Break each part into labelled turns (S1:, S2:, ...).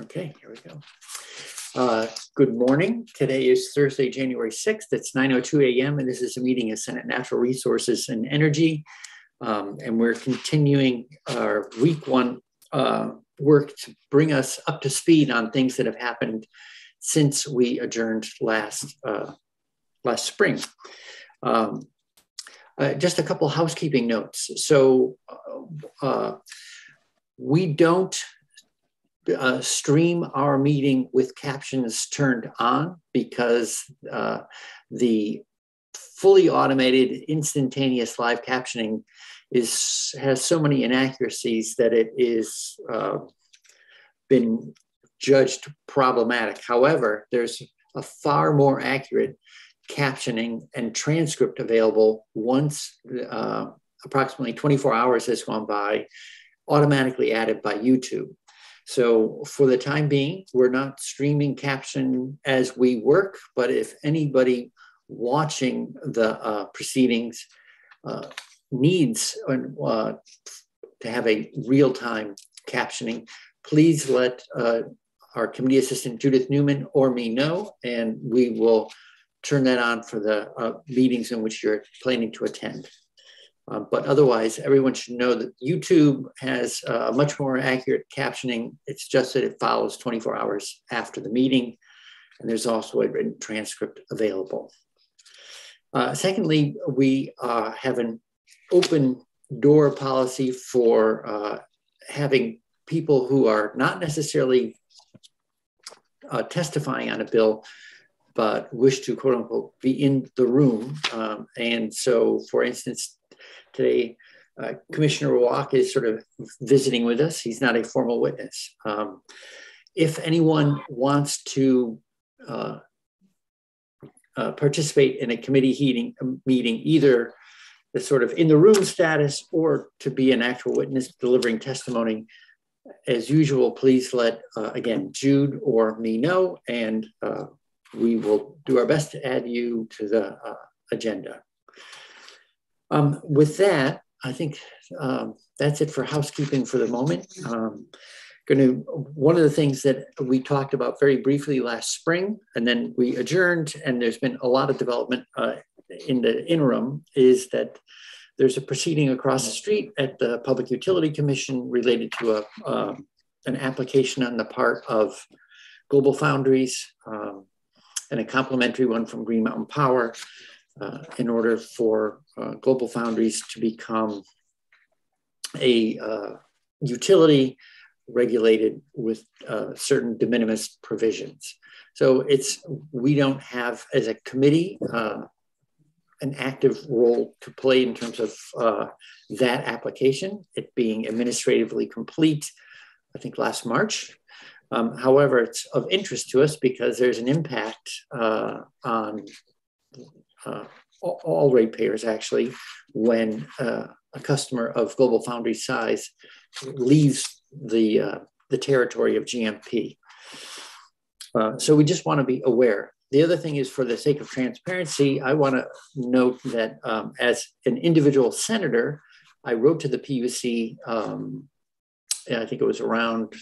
S1: Okay, here we go. Good morning. Today is Thursday, January 6th. It's 9:02 a.m. and this is a meeting of Senate Natural Resources and Energy. And we're continuing our week one work to bring us up to speed on things that have happened since we adjourned last spring. Just a couple housekeeping notes. So we don't stream our meeting with captions turned on because the fully automated instantaneous live captioning has so many inaccuracies that it is been judged problematic. However, there's a far more accurate captioning and transcript available once approximately 24 hours has gone by, automatically added by YouTube. So for the time being, we're not streaming caption as we work, but if anybody watching the proceedings needs to have a real-time captioning, please let our committee assistant Judith Newman or me know, and we will turn that on for the meetings in which you're planning to attend. But otherwise, everyone should know that YouTube has much more accurate captioning. It's just that it follows 24 hours after the meeting, and there's also a written transcript available. Secondly, we have an open door policy for having people who are not necessarily testifying on a bill, but wish to, quote unquote, be in the room. And so, for instance, today, Commissioner Walk is sort of visiting with us. He's not a formal witness. If anyone wants to participate in a committee meeting, either the sort of in the room status or to be an actual witness delivering testimony, as usual, please let, again, Jude or me know, and we will do our best to add you to the agenda. With that, I think that's it for housekeeping for the moment. One of the things that we talked about very briefly last spring, and then we adjourned, and there's been a lot of development in the interim, is that there's a proceeding across the street at the Public Utility Commission related to an application on the part of Global Foundries and a complementary one from Green Mountain Power in order for Global Foundries to become a utility regulated with certain de minimis provisions. So we don't have, as a committee, an active role to play in terms of that application, it being administratively complete, I think last March. However, it's of interest to us because there's an impact on all ratepayers, actually, when a customer of Global Foundry size leaves the territory of GMP. So we just want to be aware. The other thing is, for the sake of transparency, I want to note that as an individual senator, I wrote to the PUC, and I think it was around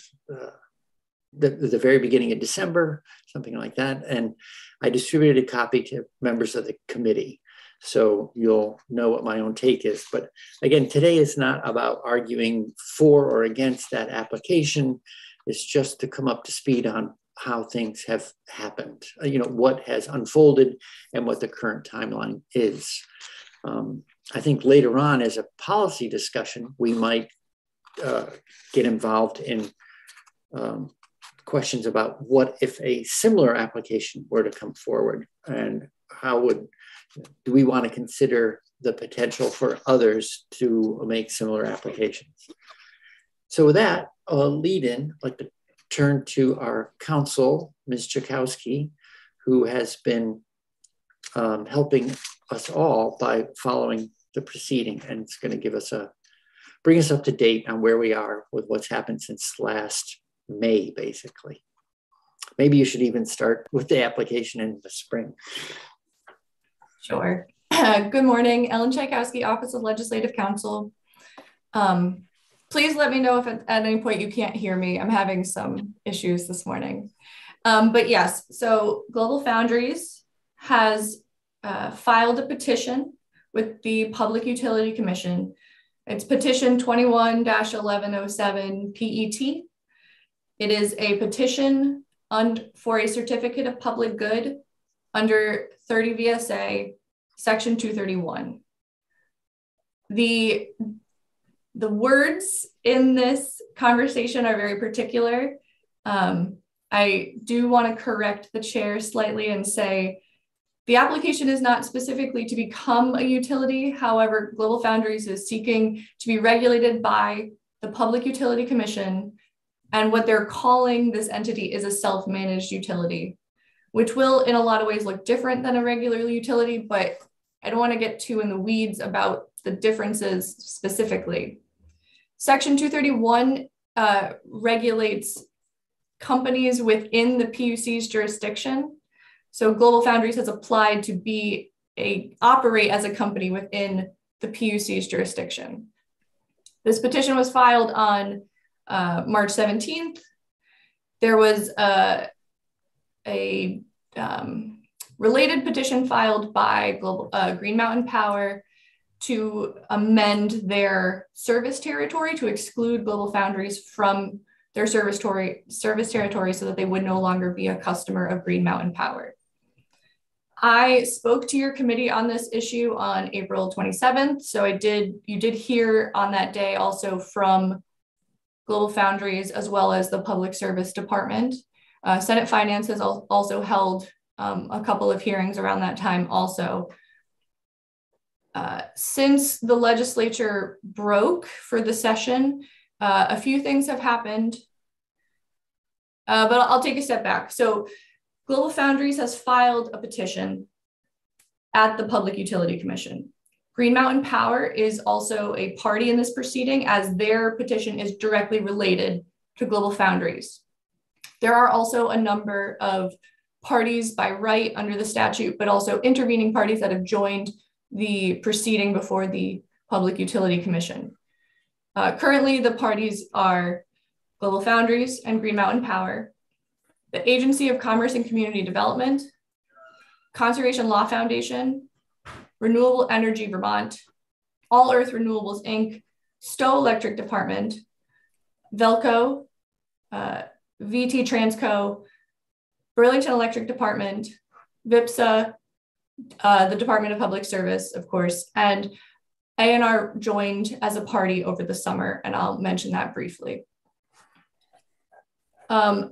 S1: the very beginning of December, something like that. And I distributed a copy to members of the committee. So you'll know what my own take is. But again, today is not about arguing for or against that application. It's just to come up to speed on how things have happened, what has unfolded and what the current timeline is. I think later on, as a policy discussion, we might get involved in questions about what if a similar application were to come forward, and how do we want to consider the potential for others to make similar applications. So with that, I'll lead in, I'd like to turn to our counsel, Ms. Chakowski, who has been helping us all by following the proceeding, and it's going to give us bring us up to date on where we are with what's happened since last May, basically. Maybe you should even start with the application in the spring.
S2: Sure. Good morning, Ellen Tchaikovsky, Office of Legislative Counsel. Please let me know if at any point you can't hear me. I'm having some issues this morning. But yes, so Global Foundries has filed a petition with the Public Utility Commission. It's petition 21-1107 PET. It is a petition for a certificate of public good under 30 VSA section 231. The words in this conversation are very particular. I do want to correct the chair slightly and say the application is not specifically to become a utility. However, Global Foundries is seeking to be regulated by the Public Utility Commission, and what they're calling this entity is a self-managed utility, which will in a lot of ways look different than a regular utility, but I don't want to get too in the weeds about the differences specifically. Section 231 regulates companies within the PUC's jurisdiction. So Global Foundries has applied to operate as a company within the PUC's jurisdiction. This petition was filed on March 17th. There was a related petition filed by Green Mountain Power to amend their service territory to exclude Global Foundries from their service territory so that they would no longer be a customer of Green Mountain Power. I spoke to your committee on this issue on April 27th. So you did hear on that day also from Global Foundries as well as the Public Service Department. Senate Finance has also held a couple of hearings around that time also. Since the legislature broke for the session, a few things have happened, but I'll take a step back. So Global Foundries has filed a petition at the Public Utility Commission. Green Mountain Power is also a party in this proceeding as their petition is directly related to Global Foundries. There are also a number of parties by right under the statute, but also intervening parties that have joined the proceeding before the Public Utility Commission. Currently, the parties are Global Foundries and Green Mountain Power, the Agency of Commerce and Community Development, Conservation Law Foundation, Renewable Energy Vermont, All Earth Renewables, Inc., Stowe Electric Department, Velco, VT Transco, Burlington Electric Department, VIPSA, the Department of Public Service, of course, and ANR joined as a party over the summer, and I'll mention that briefly.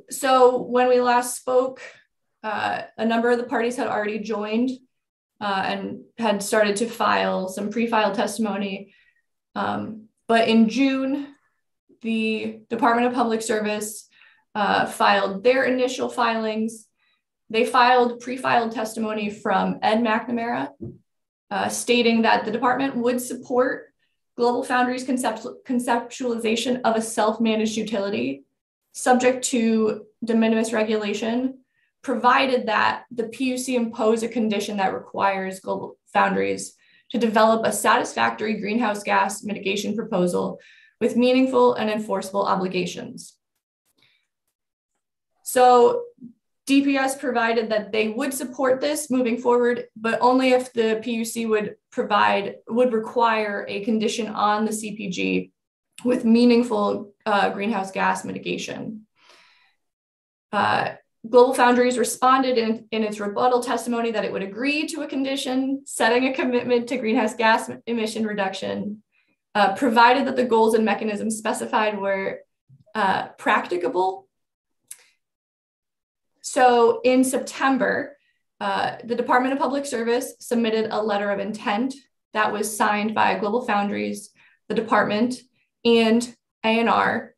S2: So when we last spoke, a number of the parties had already joined and had started to file some pre-filed testimony. But in June, the Department of Public Service filed their initial filings. They filed pre-filed testimony from Ed McNamara, stating that the department would support Global Foundries' conceptualization of a self-managed utility subject to de minimis regulation, provided that the PUC impose a condition that requires Global Foundries to develop a satisfactory greenhouse gas mitigation proposal with meaningful and enforceable obligations. So DPS provided that they would support this moving forward, but only if the PUC would require a condition on the CPG with meaningful greenhouse gas mitigation. Global Foundries responded in its rebuttal testimony that it would agree to a condition setting a commitment to greenhouse gas emission reduction, provided that the goals and mechanisms specified were practicable. So in September, the Department of Public Service submitted a letter of intent that was signed by Global Foundries, the department, and ANR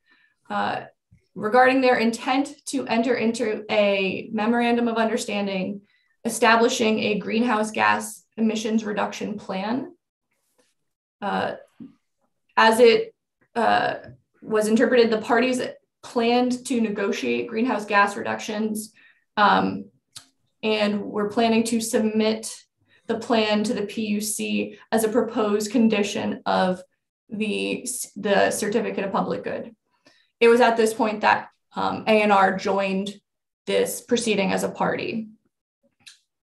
S2: regarding their intent to enter into a memorandum of understanding establishing a greenhouse gas emissions reduction plan. As it was interpreted, the parties planned to negotiate greenhouse gas reductions and we're planning to submit the plan to the PUC as a proposed condition of the certificate of public good. It was at this point that A&R joined this proceeding as a party.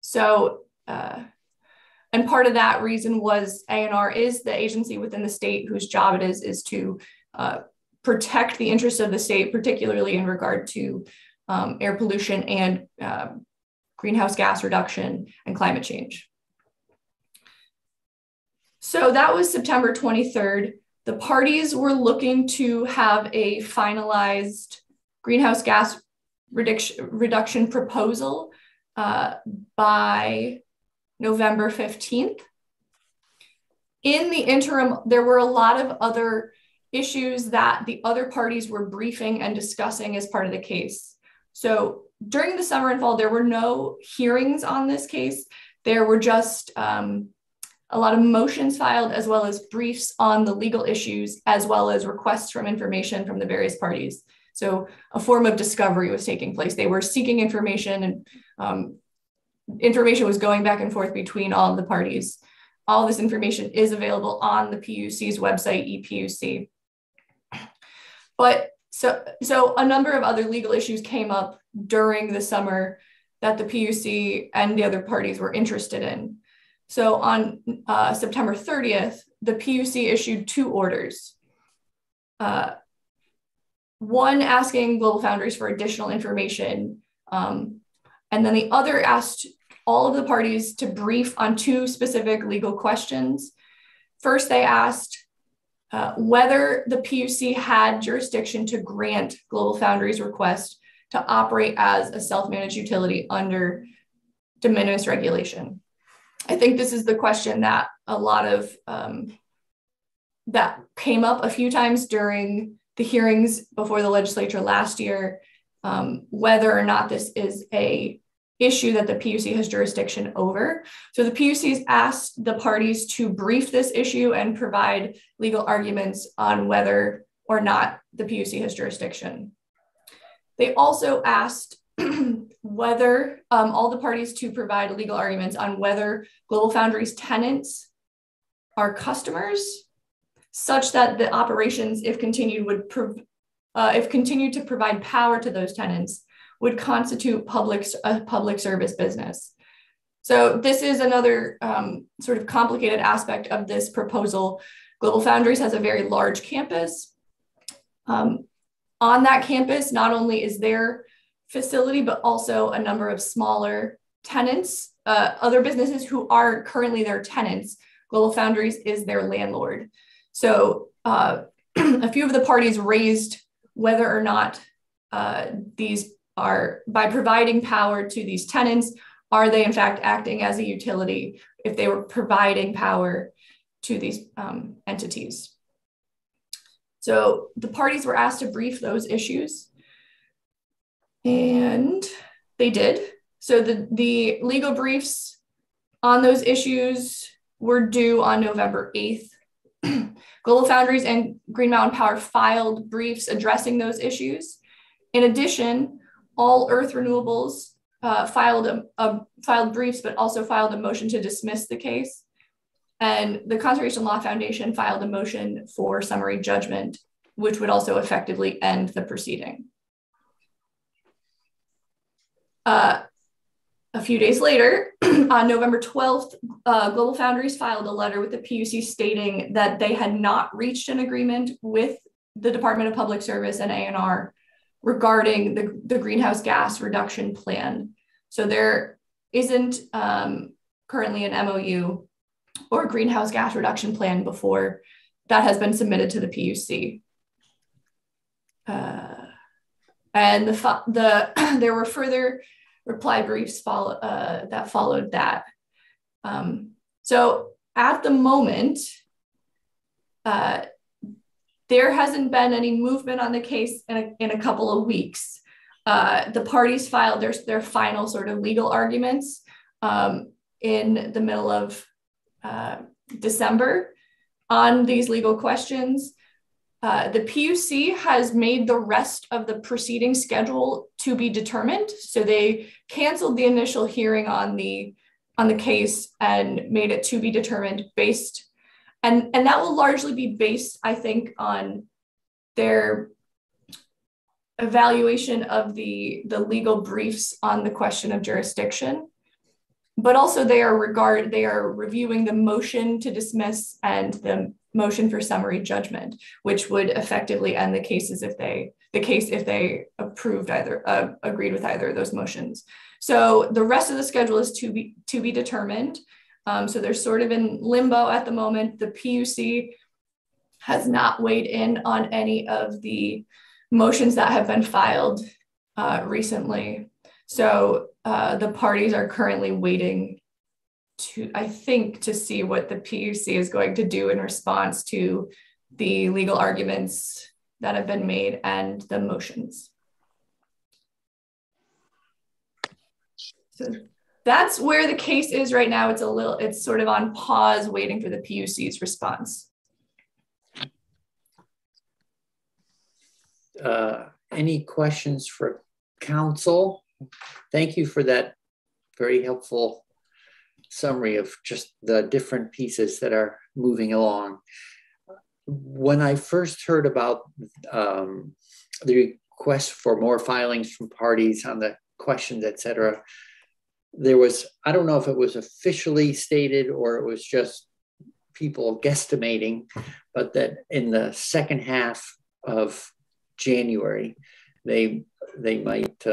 S2: So, and part of that reason was A&R is the agency within the state whose job it is to protect the interests of the state, particularly in regard to air pollution and greenhouse gas reduction and climate change. So that was September 23rd. The parties were looking to have a finalized greenhouse gas reduction proposal by November 15th. In the interim, there were a lot of other issues that the other parties were briefing and discussing as part of the case. So during the summer and fall, there were no hearings on this case. There were just a lot of motions filed, as well as briefs on the legal issues, as well as requests from information from the various parties. So a form of discovery was taking place. They were seeking information, and information was going back and forth between all of the parties. All this information is available on the PUC's website, ePUC. But so a number of other legal issues came up during the summer that the PUC and the other parties were interested in. So on September 30th, the PUC issued 2 orders. One asking GlobalFoundries for additional information, and then the other asked all of the parties to brief on 2 specific legal questions. First, they asked whether the PUC had jurisdiction to grant GlobalFoundries' request to operate as a self-managed utility under de minimis regulation. I think this is the question that a lot of, that came up a few times during the hearings before the legislature last year, whether or not this is a issue that the PUC has jurisdiction over. So the PUC's asked the parties to brief this issue and provide legal arguments on whether or not the PUC has jurisdiction. They also asked whether all the parties to provide legal arguments on whether GlobalFoundries tenants are customers, such that the operations, if continued, if continued to provide power to those tenants, would constitute a public service business. So this is another sort of complicated aspect of this proposal. GlobalFoundries has a very large campus. On that campus, not only is there facility, but also a number of smaller tenants, other businesses who are currently their tenants. GlobalFoundries is their landlord. So a few of the parties raised whether or not these are, by providing power to these tenants, are they in fact acting as a utility if they were providing power to these entities. So the parties were asked to brief those issues, and they did. So the legal briefs on those issues were due on November 8th. GlobalFoundries and Green Mountain Power filed briefs addressing those issues. In addition, All Earth Renewables filed briefs, but also filed a motion to dismiss the case. And the Conservation Law Foundation filed a motion for summary judgment, which would also effectively end the proceeding. A few days later, on November 12th, GlobalFoundries filed a letter with the PUC stating that they had not reached an agreement with the Department of Public Service and A&R regarding the greenhouse gas reduction plan. So there isn't currently an MOU or a greenhouse gas reduction plan before that has been submitted to the PUC. And there were further reply briefs that followed that. So at the moment, there hasn't been any movement on the case in a couple of weeks. The parties filed their final sort of legal arguments in the middle of December on these legal questions. The PUC has made the rest of the proceeding schedule to be determined. So they canceled the initial hearing on the case and made it to be determined based And that will largely be based, I think, on their evaluation of the legal briefs on the question of jurisdiction. But also they are reviewing the motion to dismiss and the motion for summary judgment, which would effectively end the cases if they approved agreed with either of those motions. So the rest of the schedule is to be determined. So they're sort of in limbo at the moment. The PUC has not weighed in on any of the motions that have been filed recently. So the parties are currently waiting to see what the PUC is going to do in response to the legal arguments that have been made and the motions. So that's where the case is right now. It's sort of on pause, waiting for the PUC's response.
S1: Any questions for counsel? Thank you for that very helpful summary of just the different pieces that are moving along. When I first heard about the request for more filings from parties on the questions, et cetera, there was, I don't know if it was officially stated or it was just people guesstimating, but that in the second half of January, they might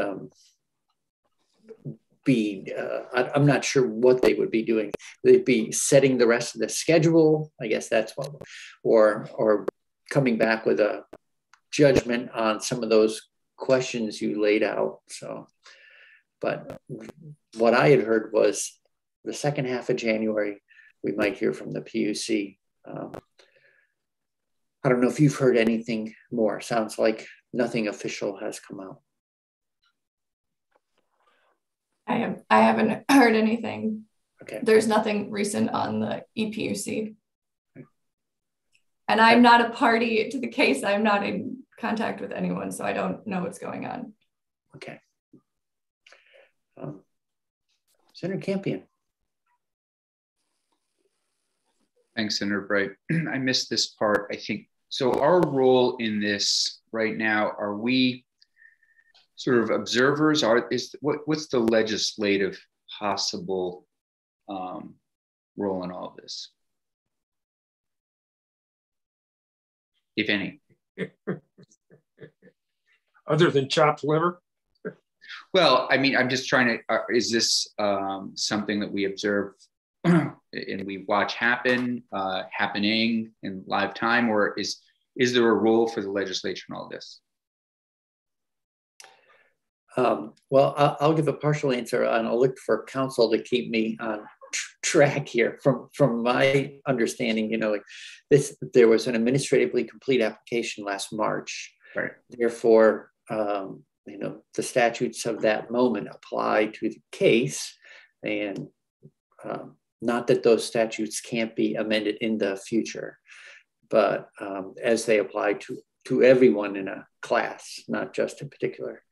S1: be, I'm not sure what they would be doing. They'd be setting the rest of the schedule, I guess that's what, or coming back with a judgment on some of those questions you laid out. So, but what I had heard was the second half of January, we might hear from the PUC. I don't know if you've heard anything more. Sounds like nothing official has come out.
S2: I haven't heard anything.
S1: Okay.
S2: There's nothing recent on the EPUC. And I'm not a party to the case. I'm not in contact with anyone, so I don't know what's going on.
S1: Okay. Senator Campion.
S3: Thanks, Senator Bright. I missed this part, I think. So our role in this right now, are we sort of observers? What's the legislative possible role in all of this, if any?
S4: Other than chopped liver?
S3: Well, I mean, I'm just trying to, is this something that we observe and we watch happening in live time, or is there a role for the legislature in all this?
S1: Well, I'll give a partial answer, and I'll look for counsel to keep me on track here. From my understanding, like there was an administratively complete application last March.
S3: Right.
S1: Therefore, the statutes of that moment apply to the case, and not that those statutes can't be amended in the future, but as they apply to everyone in a class, not just a particular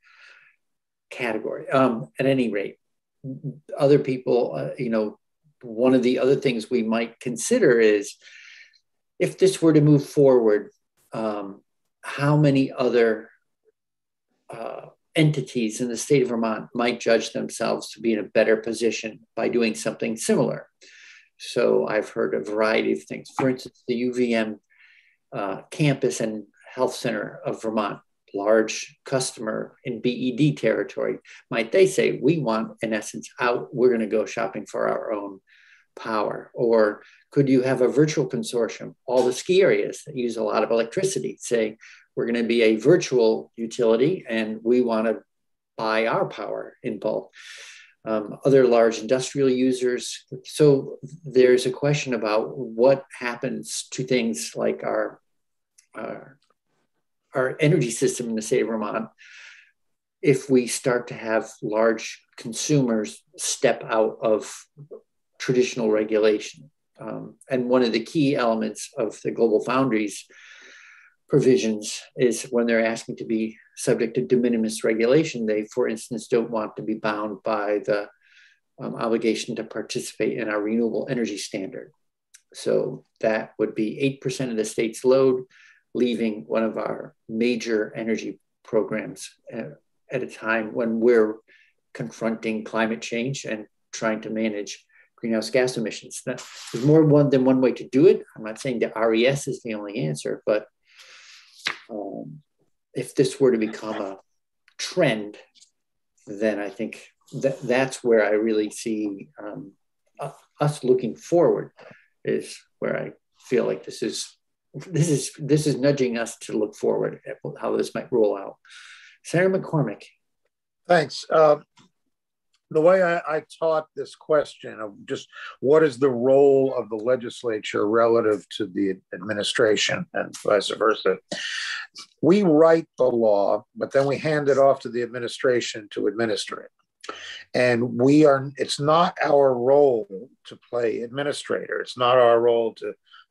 S1: category. At any rate, other people, one of the other things we might consider is, if this were to move forward, how many other entities in the state of Vermont might judge themselves to be in a better position by doing something similar. So I've heard a variety of things. For instance, the UVM campus and health center of Vermont, large customer in BED territory, might they say, we want, in essence, out, we're going to go shopping for our own power? Or could you have a virtual consortium, all the ski areas that use a lot of electricity, say, we're going to be a virtual utility and we want to buy our power in bulk. Other large industrial users. So there's a question about what happens to things like our energy system in the state of Vermont if we start to have large consumers step out of traditional regulation. And one of the key elements of the Global Foundries provisions is when they're asking to be subject to de minimis regulation, they, for instance, don't want to be bound by the obligation to participate in our renewable energy standard. So that would be 8% of the state's load, leaving one of our major energy programs at a time when we're confronting climate change and trying to manage greenhouse gas emissions. Now, there's more than one way to do it. I'm not saying that RES is the only answer, but if this were to become a trend, then I think that's where I really see us looking forward, is where I feel like this is nudging us to look forward at how this might roll out. Senator McCormick.
S5: Thanks. The way I taught this question of just what is the role of the legislature relative to the administration and vice versa. We write the law, but then we hand it off to the administration to administer it. And it's not our role to play administrator. It's not our role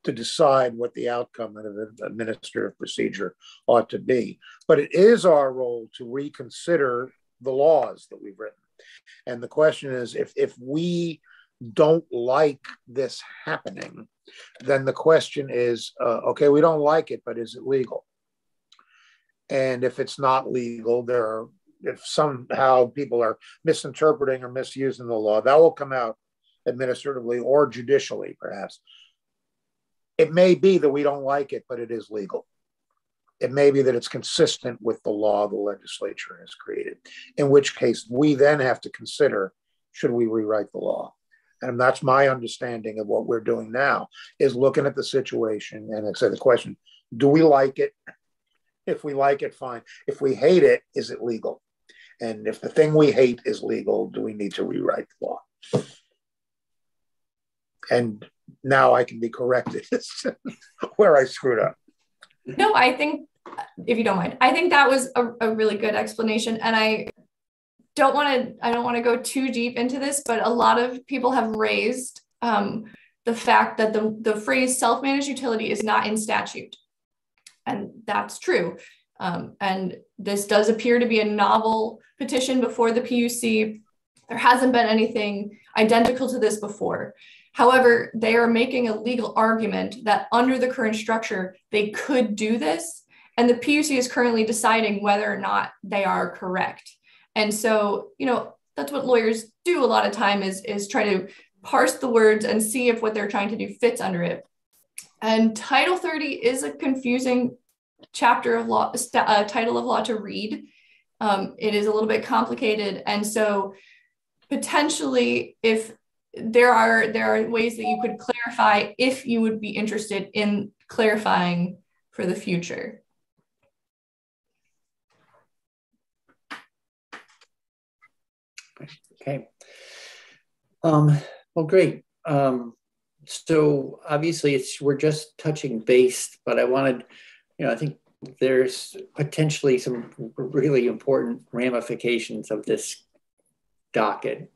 S5: to decide what the outcome of an administrative procedure ought to be. But it is our role to reconsider the laws that we've written. And the question is, if we don't like this happening, then the question is, okay, we don't like it, but is it legal? And if it's not legal, if somehow people are misinterpreting or misusing the law, that will come out administratively or judicially, perhaps. It may be that we don't like it, but it is legal. It may be that it's consistent with the law the legislature has created, in which case we then have to consider, should we rewrite the law? And that's my understanding of what we're doing now, is looking at the situation and say the question, do we like it? If we like it, fine. If we hate it, is it legal? And if the thing we hate is legal, do we need to rewrite the law? And now I can be corrected where I screwed up.
S2: No, I think, if you don't mind, I think that was a really good explanation. And I don't want to go too deep into this, but a lot of people have raised the fact that the phrase self-managed utility is not in statute. And that's true. And this does appear to be a novel petition before the PUC. There hasn't been anything identical to this before. However, they are making a legal argument that under the current structure, they could do this. And the PUC is currently deciding whether or not they are correct. And so, that's what lawyers do a lot of time is try to parse the words and see if what they're trying to do fits under it. And Title 30 is a confusing chapter of law, title of law to read. It is a little bit complicated. And so potentially, if there are ways that you could clarify if you would be interested in clarifying for the future.
S1: Okay. Well, great. So obviously we're just touching base, but I wanted, I think there's potentially some really important ramifications of this docket.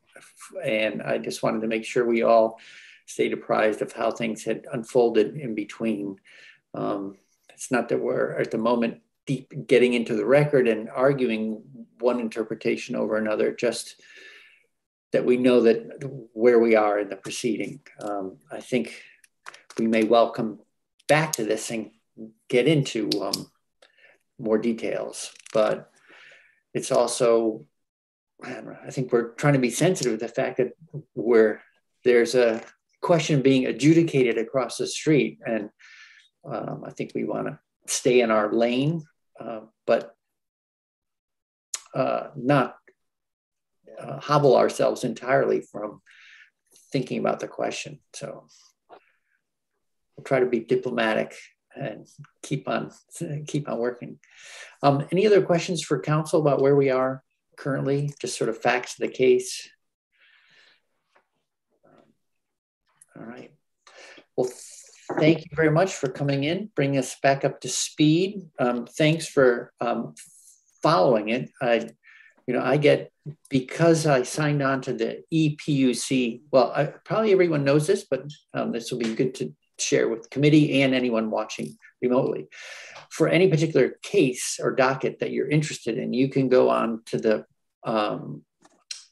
S1: And I just wanted to make sure we all stayed apprised of how things had unfolded in between. It's not that we're at the moment deep getting into the record and arguing one interpretation over another, just that we know that where we are in the proceeding. I think we may well come back to this and get into more details, but it's also, I think we're trying to be sensitive to the fact that there's a question being adjudicated across the street, and I think we want to stay in our lane, but not hobble ourselves entirely from thinking about the question. So we'll try to be diplomatic and keep on working. Any other questions for council about where we are currently? Just sort of facts of the case. All right. Well, thank you very much for coming in, bringing us back up to speed. Thanks for following it. I get, because I signed on to the EPUC, well, probably everyone knows this, but this will be good to share with the committee and anyone watching remotely. For any particular case or docket that you're interested in, you can go on to the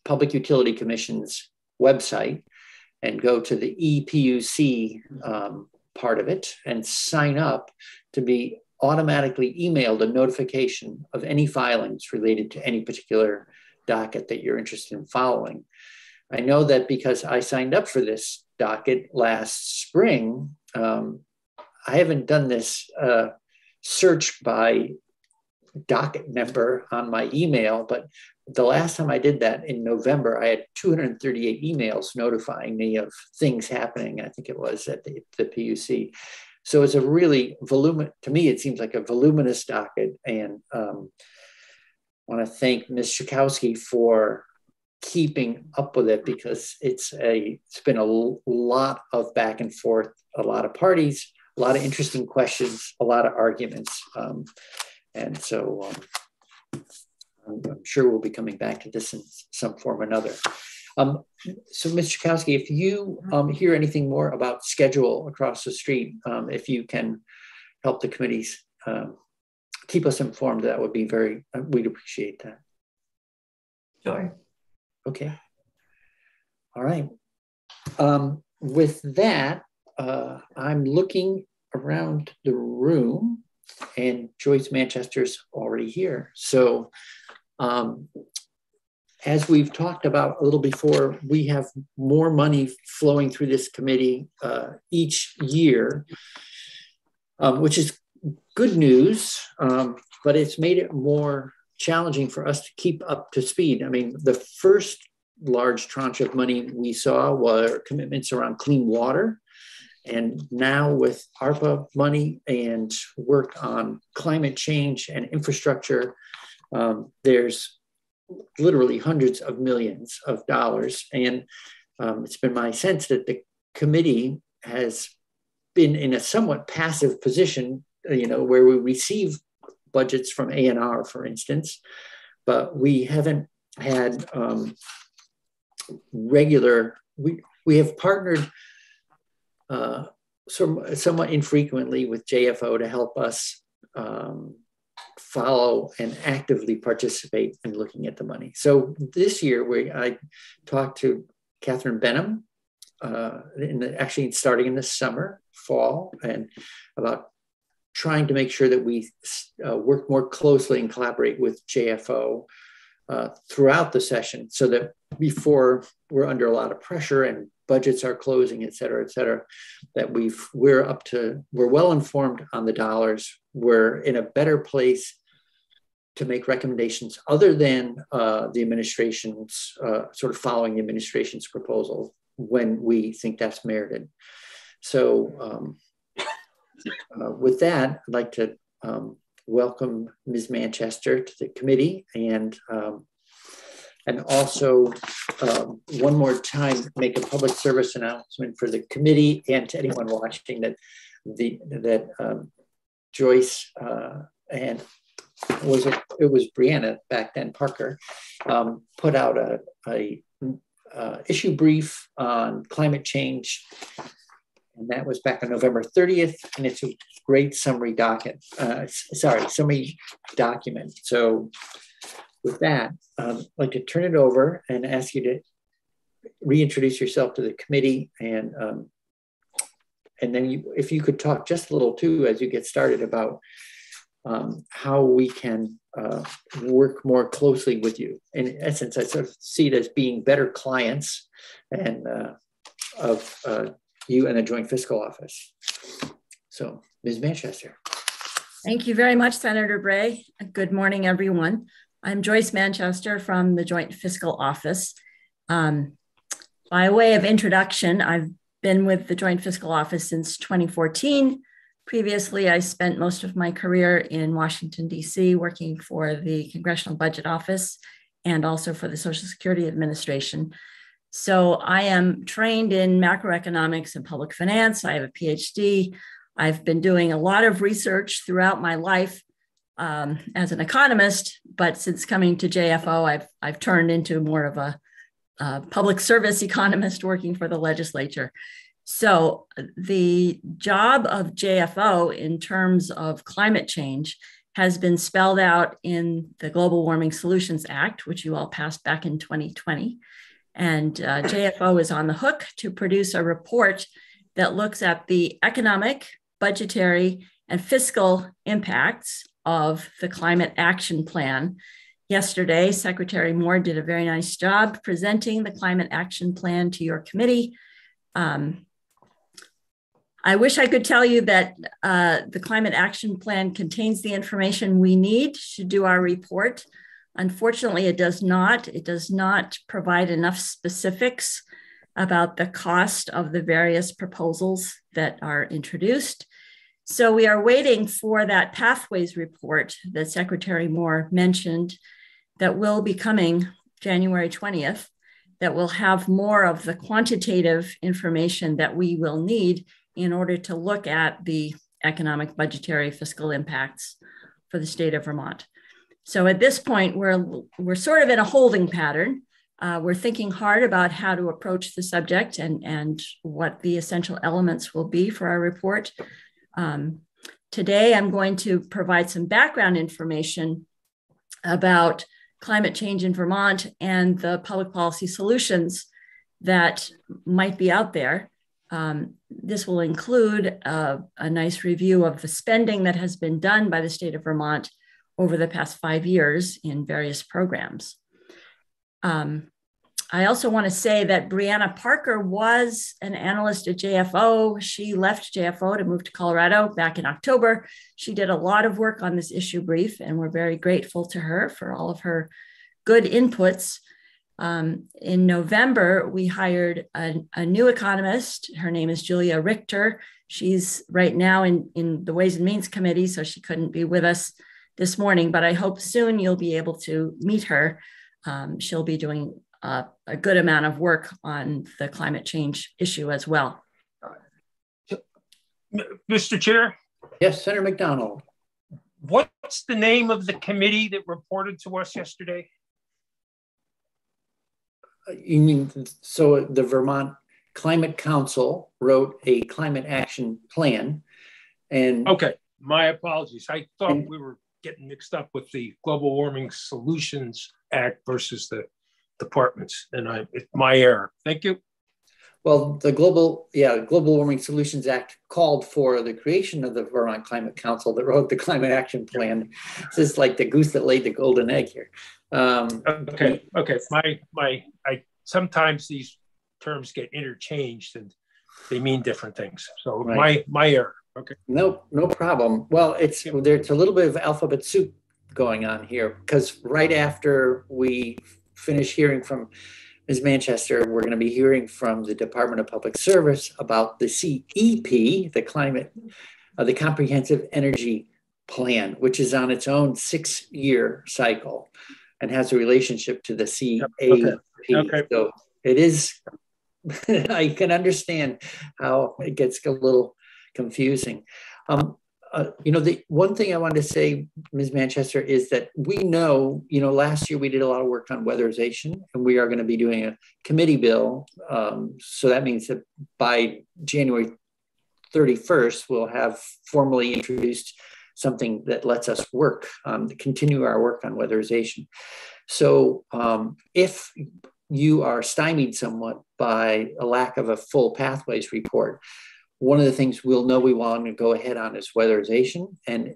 S1: Public Utility Commission's website and go to the ePUC part of it and sign up to be automatically emailed a notification of any filings related to any particular docket that you're interested in following. I know that because I signed up for this docket last spring, I haven't done this search by docket number on my email, but the last time I did that in November, I had 238 emails notifying me of things happening. I think it was at the PUC. So it's a really to me, it seems like a voluminous docket. And I want to thank Ms. Schakowsky for keeping up with it, because it's been a lot of back and forth, a lot of parties, a lot of interesting questions, a lot of arguments. And so I'm sure we'll be coming back to this in some form or another. So Ms. Schakowsky, if you hear anything more about schedule across the street, if you can help the committees keep us informed, that would be we'd appreciate that.
S2: Sure.
S1: Okay. All right. With that, I'm looking around the room, and Joyce Manchester's already here. So as we've talked about a little before, we have more money flowing through this committee each year, which is good news, but it's made it more challenging for us to keep up to speed. I mean, the first large tranche of money we saw were commitments around clean water. And now with ARPA money and work on climate change and infrastructure, there's literally hundreds of millions of dollars. And it's been my sense that the committee has been in a somewhat passive position, where we receive budgets from A&R, for instance, but we haven't had we have partnered somewhat infrequently with JFO to help us follow and actively participate in looking at the money. So this year, I talked to Catherine Benham, actually starting in the fall, and about trying to make sure that we work more closely and collaborate with JFO throughout the session, so that before we're under a lot of pressure and budgets are closing, et cetera, that we're well informed on the dollars. We're in a better place to make recommendations other than the administration's sort of following the administration's proposal when we think that's merited. So with that, I'd like to welcome Ms. Manchester to the committee, and also one more time make a public service announcement for the committee and to anyone watching that Joyce and it was Brianna back then, Parker, put out a issue brief on climate change, and that was back on November 30th, and it's a great summary summary document. So with that, I'd like to turn it over and ask you to reintroduce yourself to the committee, and then if you could talk just a little too as you get started about how we can work more closely with you. In essence, I sort of see it as being better clients and of you and the Joint Fiscal Office. So, Ms. Manchester.
S6: Thank you very much, Senator Bray. Good morning, everyone. I'm Joyce Manchester from the Joint Fiscal Office. By way of introduction, I've been with the Joint Fiscal Office since 2014. Previously, I spent most of my career in Washington, D.C., working for the Congressional Budget Office and also for the Social Security Administration. So I am trained in macroeconomics and public finance. I have a PhD. I've been doing a lot of research throughout my life as an economist, but since coming to JFO, I've turned into more of a public service economist working for the legislature. So the job of JFO in terms of climate change has been spelled out in the Global Warming Solutions Act, which you all passed back in 2020. And JFO is on the hook to produce a report that looks at the economic, budgetary, and fiscal impacts of the Climate Action Plan. Yesterday, Secretary Moore did a very nice job presenting the Climate Action Plan to your committee. I wish I could tell you that the Climate Action Plan contains the information we need to do our report. Unfortunately, it does not. It does not provide enough specifics about the cost of the various proposals that are introduced. So we are waiting for that pathways report that Secretary Moore mentioned that will be coming January 20th, that will have more of the quantitative information that we will need in order to look at the economic, budgetary, fiscal impacts for the state of Vermont. So at this point, we're sort of in a holding pattern. We're thinking hard about how to approach the subject and what the essential elements will be for our report. Today, I'm going to provide some background information about climate change in Vermont and the public policy solutions that might be out there. This will include a nice review of the spending that has been done by the state of Vermont over the past 5 years in various programs. I also want to say that Brianna Parker was an analyst at JFO. She left JFO to move to Colorado back in October. She did a lot of work on this issue brief, and we're very grateful to her for all of her good inputs. In November, we hired a new economist. Her name is Julia Richter. She's right now in the Ways and Means Committee, so she couldn't be with us this morning, but I hope soon you'll be able to meet her. She'll be doing a good amount of work on the climate change issue as well.
S4: Mr. Chair?
S1: Yes, Senator McDonald.
S4: What's the name of the committee that reported to us yesterday?
S1: You mean, so the Vermont Climate Council wrote a climate action plan, and
S4: okay, my apologies. I thought we were getting mixed up with the Global Warming Solutions Act versus the departments, and it's my error. Thank you.
S1: Well, the Global Warming Solutions Act called for the creation of the Vermont Climate Council that wrote the Climate Action Plan. This is like the goose that laid the golden egg here.
S4: Okay. I sometimes these terms get interchanged and they mean different things. So right. my error. Okay.
S1: No problem. Well, there's a little bit of alphabet soup going on here, because right after we finish hearing from Ms. Manchester, we're going to be hearing from the Department of Public Service about the CEP, the Comprehensive Energy Plan, which is on its own 6-year cycle and has a relationship to the CAP. Okay. So it is, I can understand how it gets a little confusing. The one thing I wanted to say, Ms. Manchester, is that we know, last year we did a lot of work on weatherization, and we are going to be doing a committee bill. So that means that by January 31st, we'll have formally introduced something that lets us continue our work on weatherization. So if you are stymied somewhat by a lack of a full pathways report, one of the things we'll know we want to go ahead on is weatherization. And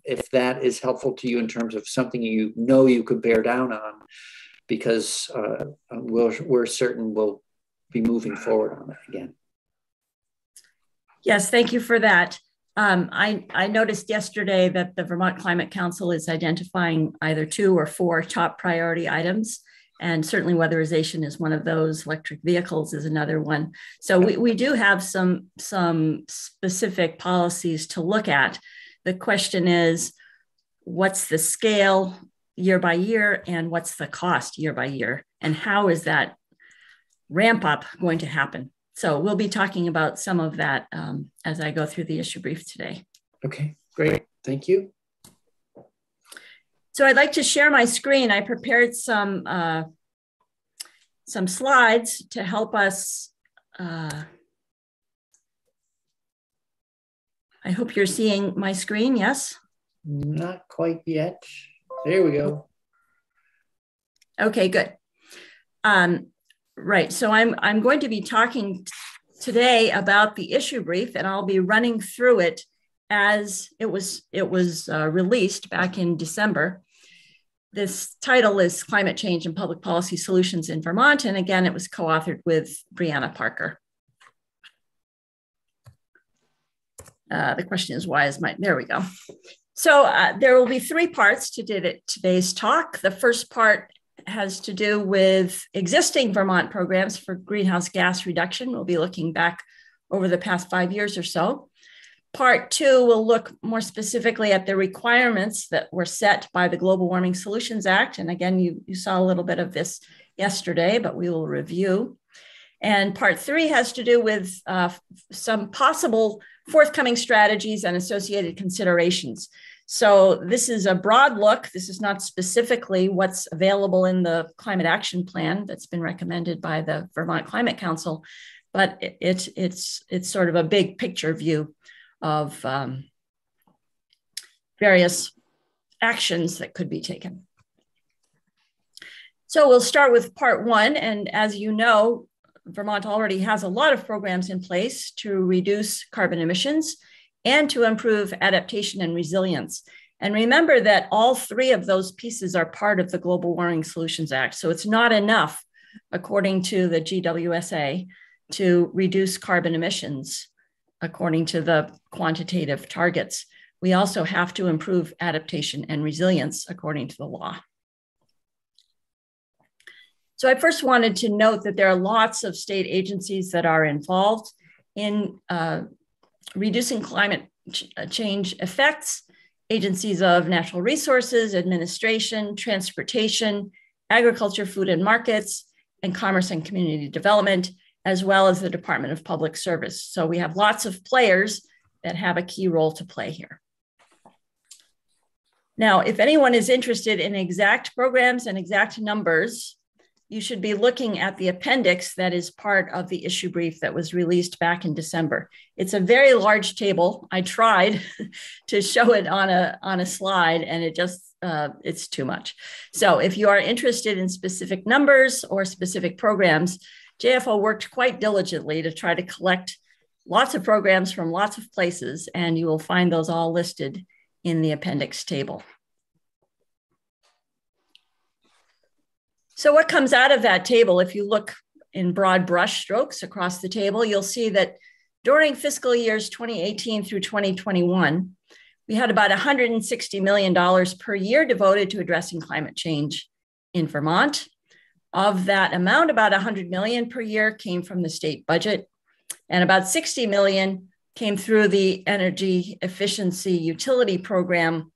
S1: if that is helpful to you in terms of something you could bear down on, because we're certain we'll be moving forward on that again.
S6: Yes, thank you for that. I noticed yesterday that the Vermont Climate Council is identifying either 2 or 4 top priority items. And certainly weatherization is one of those. Electric vehicles is another one. So we do have some specific policies to look at. The question is, what's the scale year by year, and what's the cost year by year? And how is that ramp up going to happen? So we'll be talking about some of that as I go through the issue brief today.
S1: Okay, great. Thank you.
S6: So I'd like to share my screen. I prepared some slides to help us. I hope you're seeing my screen, yes?
S1: Not quite yet. There we go.
S6: Okay, good. Right. So I'm going to be talking today about the issue brief, and I'll be running through it as it was released back in December. This title is Climate Change and Public Policy Solutions in Vermont. And again, it was co-authored with Brianna Parker. The question is, why is there we go. So there will be three parts to today's talk. The first part has to do with existing Vermont programs for greenhouse gas reduction. We'll be looking back over the past 5 years or so. Part two will look more specifically at the requirements that were set by the Global Warming Solutions Act. And again, you saw a little bit of this yesterday, but we will review. And part three has to do with some possible forthcoming strategies and associated considerations. So this is a broad look. This is not specifically what's available in the climate action plan that's been recommended by the Vermont Climate Council, but it's sort of a big picture view of various actions that could be taken. So we'll start with part one. And as you know, Vermont already has a lot of programs in place to reduce carbon emissions and to improve adaptation and resilience. And remember that all three of those pieces are part of the Global Warming Solutions Act. So it's not enough, according to the GWSA, to reduce carbon emissions according to the quantitative targets. We also have to improve adaptation and resilience according to the law. So I first wanted to note that there are lots of state agencies that are involved in reducing climate change effects: agencies of natural resources, administration, transportation, agriculture, food and markets, and commerce and community development, as well as the Department of Public Service. So we have lots of players that have a key role to play here. Now, if anyone is interested in exact programs and exact numbers, you should be looking at the appendix that is part of the issue brief that was released back in December. It's a very large table. I tried to show it on a slide, and it's too much. So if you are interested in specific numbers or specific programs, JFO worked quite diligently to try to collect lots of programs from lots of places, and you will find those all listed in the appendix table. So what comes out of that table, if you look in broad brush strokes across the table, you'll see that during fiscal years 2018 through 2021, we had about $160 million per year devoted to addressing climate change in Vermont. Of that amount, about $100 million per year came from the state budget, and about $60 million came through the Energy Efficiency Utility Program.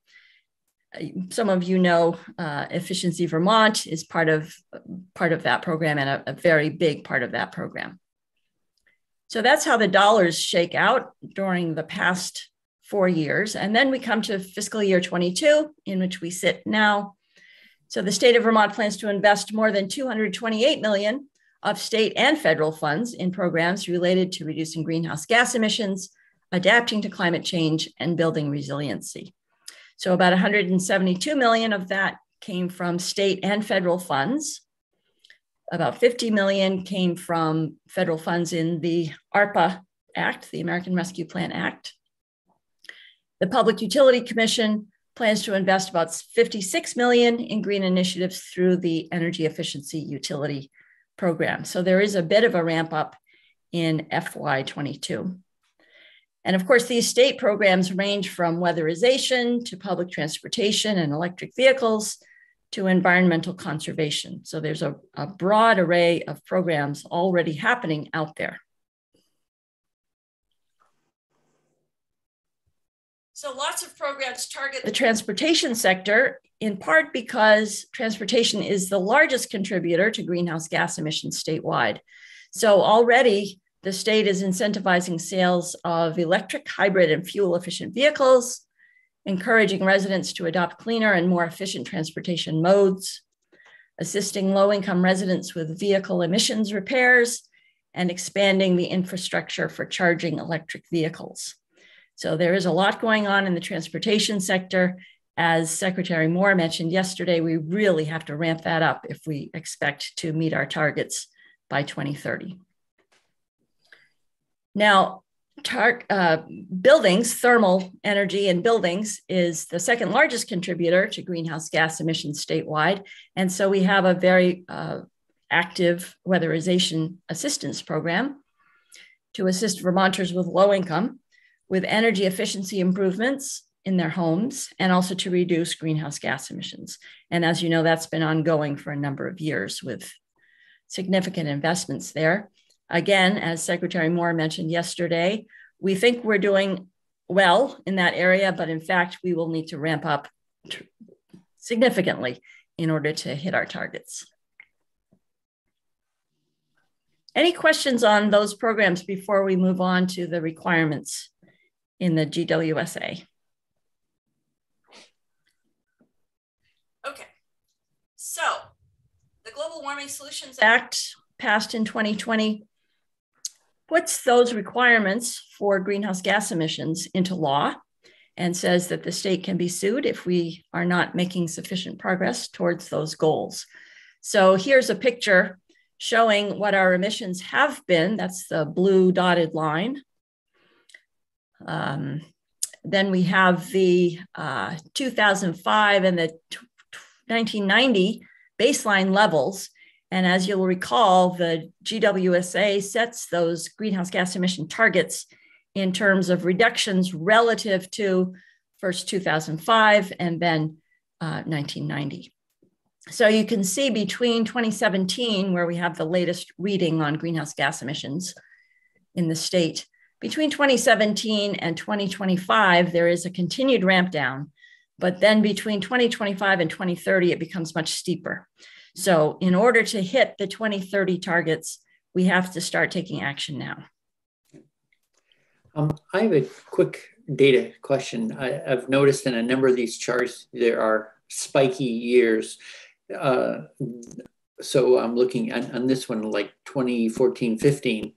S6: Some of you know Efficiency Vermont is part of that program, and a very big part of that program. So that's how the dollars shake out during the past 4 years. And then we come to fiscal year 22, in which we sit now. So the state of Vermont plans to invest more than $228 million of state and federal funds in programs related to reducing greenhouse gas emissions, adapting to climate change, and building resiliency. So about $172 million of that came from state and federal funds. About $50 million came from federal funds in the ARPA Act, the American Rescue Plan Act. The Public Utility Commission plans to invest about $56 million in green initiatives through the Energy Efficiency Utility Program. So there is a bit of a ramp up in FY22. And of course, these state programs range from weatherization to public transportation and electric vehicles to environmental conservation. So there's a broad array of programs already happening out there. So lots of programs target the transportation sector, in part because transportation is the largest contributor to greenhouse gas emissions statewide. So already, the state is incentivizing sales of electric, hybrid, and fuel-efficient vehicles, encouraging residents to adopt cleaner and more efficient transportation modes, assisting low-income residents with vehicle emissions repairs, and expanding the infrastructure for charging electric vehicles. So there is a lot going on in the transportation sector. As Secretary Moore mentioned yesterday, we really have to ramp that up if we expect to meet our targets by 2030. Now, buildings, thermal energy in buildings is the second largest contributor to greenhouse gas emissions statewide. And so we have a very active weatherization assistance program to assist Vermonters with low income with energy efficiency improvements in their homes and also to reduce greenhouse gas emissions. And as you know, that's been ongoing for a number of years with significant investments there. Again, as Secretary Moore mentioned yesterday, we think we're doing well in that area, but in fact, we will need to ramp up significantly in order to hit our targets. Any questions on those programs before we move on to the requirements in the GWSA? Okay, so the Global Warming Solutions Act passed in 2020 puts those requirements for greenhouse gas emissions into law and says that the state can be sued if we are not making sufficient progress towards those goals. So here's a picture showing what our emissions have been. That's the blue dotted line. Then we have the 2005 and the 1990 baseline levels. And as you'll recall, the GWSA sets those greenhouse gas emission targets in terms of reductions relative to first 2005 and then 1990. So you can see between 2017, where we have the latest reading on greenhouse gas emissions in the state, between 2017 and 2025, there is a continued ramp down, but then between 2025 and 2030, it becomes much steeper. So in order to hit the 2030 targets, we have to start taking action now.
S1: I have a quick data question. I've noticed in a number of these charts, there are spiky years. So I'm looking on this one, like 2014, 15.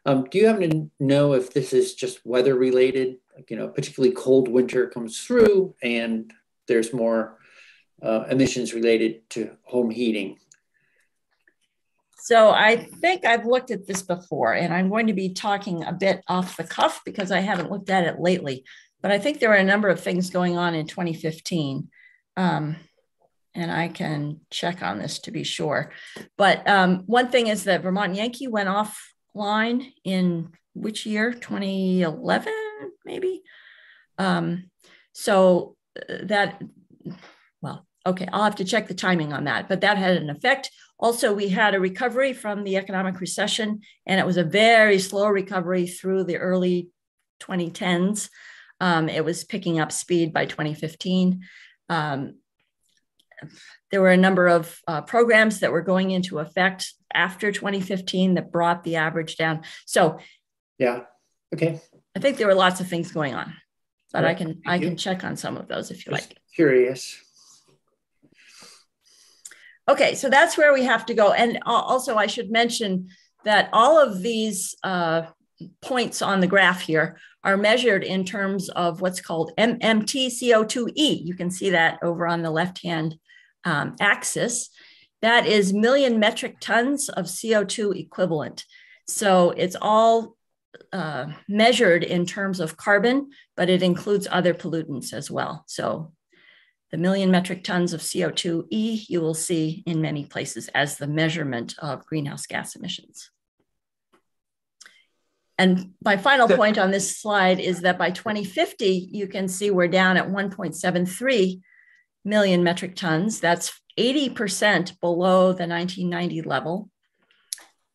S1: Do you happen to know if this is just weather related? Like, you know, particularly cold winter comes through and there's more emissions related to home heating.
S6: So I think I've looked at this before, and I'm going to be talking a bit off the cuff because I haven't looked at it lately, but I think there were a number of things going on in 2015. And I can check on this to be sure. But one thing is that Vermont Yankee went offline in which year? 2011, maybe? So that, well, okay, I'll have to check the timing on that, but that had an effect. Also, we had a recovery from the economic recession, and it was a very slow recovery through the early 2010s. It was picking up speed by 2015. There were a number of programs that were going into effect after 2015 that brought the average down. So,
S1: yeah, okay.
S6: I think there were lots of things going on, but
S1: right.
S6: I can check on some of those if you like.
S1: Curious.
S6: Okay, so that's where we have to go. And also I should mention that all of these points on the graph here are measured in terms of what's called MMTCO2e. You can see that over on the left-hand axis. That is million metric tons of CO2 equivalent. So it's all measured in terms of carbon, but it includes other pollutants as well. So the million metric tons of CO2e you will see in many places as the measurement of greenhouse gas emissions. And my final point on this slide is that by 2050, you can see we're down at 1.73 million metric tons. That's 80% below the 1990 level.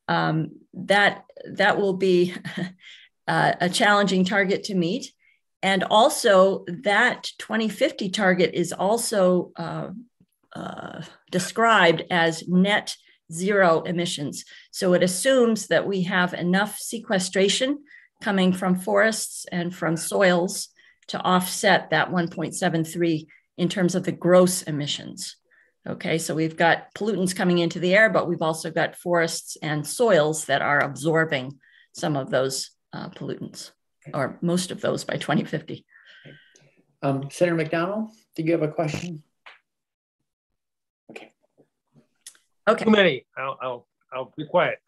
S6: That will be a challenging target to meet. And also that 2050 target is also described as net zero emissions. So it assumes that we have enough sequestration coming from forests and from soils to offset that 1.73 in terms of the gross emissions. Okay, so we've got pollutants coming into the air, but we've also got forests and soils that are absorbing some of those pollutants, or most of those by 2050.
S1: Senator McDonald, did you have a question? Okay.
S4: Too many. I'll I'll be quiet.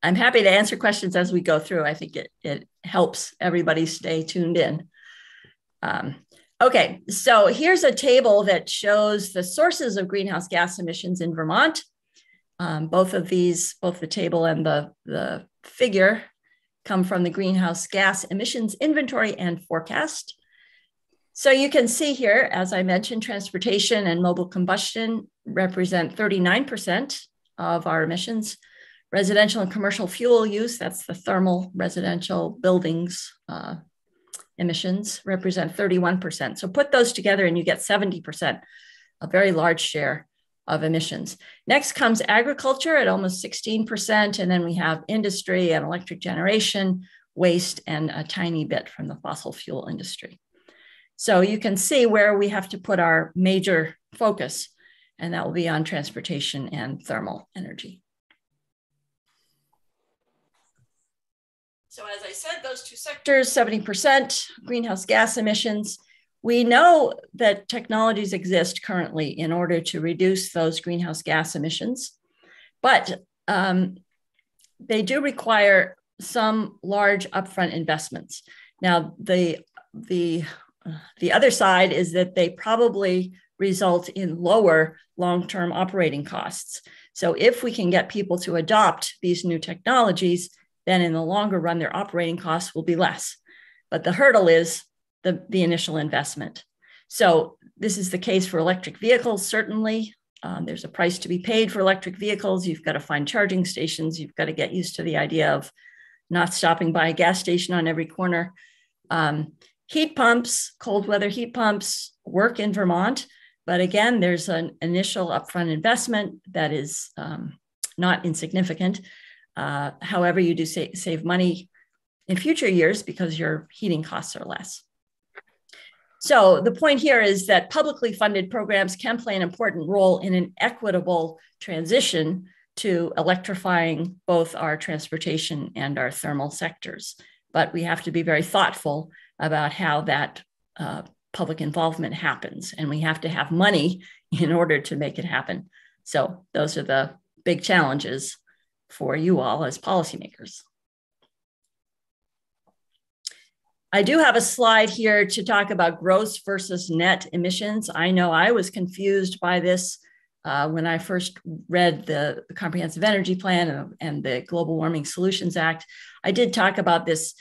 S6: I'm happy to answer questions as we go through. I think it helps everybody stay tuned in. Okay, so here's a table that shows the sources of greenhouse gas emissions in Vermont. Both of these, both the table and the figure, come from the Greenhouse Gas Emissions Inventory and Forecast. So you can see here, as I mentioned, transportation and mobile combustion represent 39% of our emissions. Residential and commercial fuel use, that's the thermal residential buildings emissions, represent 31%. So put those together and you get 70%, a very large share of emissions. Next comes agriculture at almost 16%, and then we have industry and electric generation, waste, and a tiny bit from the fossil fuel industry. So you can see where we have to put our major focus, and that will be on transportation and thermal energy. So as I said, those two sectors, 70% greenhouse gas emissions. We know that technologies exist currently in order to reduce those greenhouse gas emissions, but they do require some large upfront investments. Now, the other side is that they probably result in lower long-term operating costs. So if we can get people to adopt these new technologies, then in the longer run, their operating costs will be less. But the hurdle is the initial investment. So this is the case for electric vehicles, certainly. There's a price to be paid for electric vehicles. You've got to find charging stations. You've got to get used to the idea of not stopping by a gas station on every corner. Heat pumps, cold weather heat pumps work in Vermont. But again, there's an initial upfront investment that is not insignificant. However, you do save money in future years because your heating costs are less. So the point here is that publicly funded programs can play an important role in an equitable transition to electrifying both our transportation and our thermal sectors. But we have to be very thoughtful about how that public involvement happens, and we have to have money in order to make it happen. So those are the big challenges for you all as policymakers. I do have a slide here to talk about gross versus net emissions. I know I was confused by this when I first read the Comprehensive Energy Plan and the Global Warming Solutions Act. I did talk about this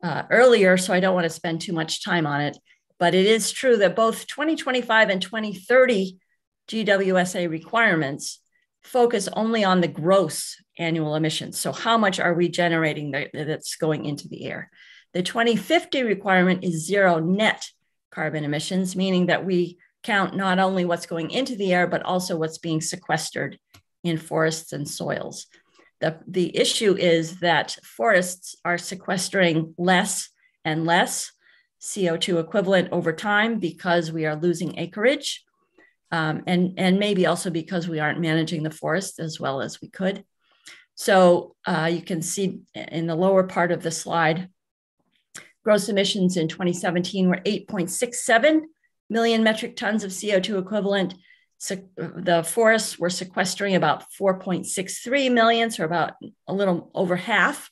S6: earlier, so I don't want to spend too much time on it. But it is true that both 2025 and 2030 GWSA requirements focus only on the gross annual emissions. So how much are we generating that's going into the air? The 2050 requirement is zero net carbon emissions, meaning that we count not only what's going into the air, but also what's being sequestered in forests and soils. The issue is that forests are sequestering less and less CO2 equivalent over time because we are losing acreage, and maybe also because we aren't managing the forest as well as we could. So you can see in the lower part of the slide, gross emissions in 2017 were 8.67 million metric tons of CO2 equivalent. So the forests were sequestering about 4.63 million, so about a little over half.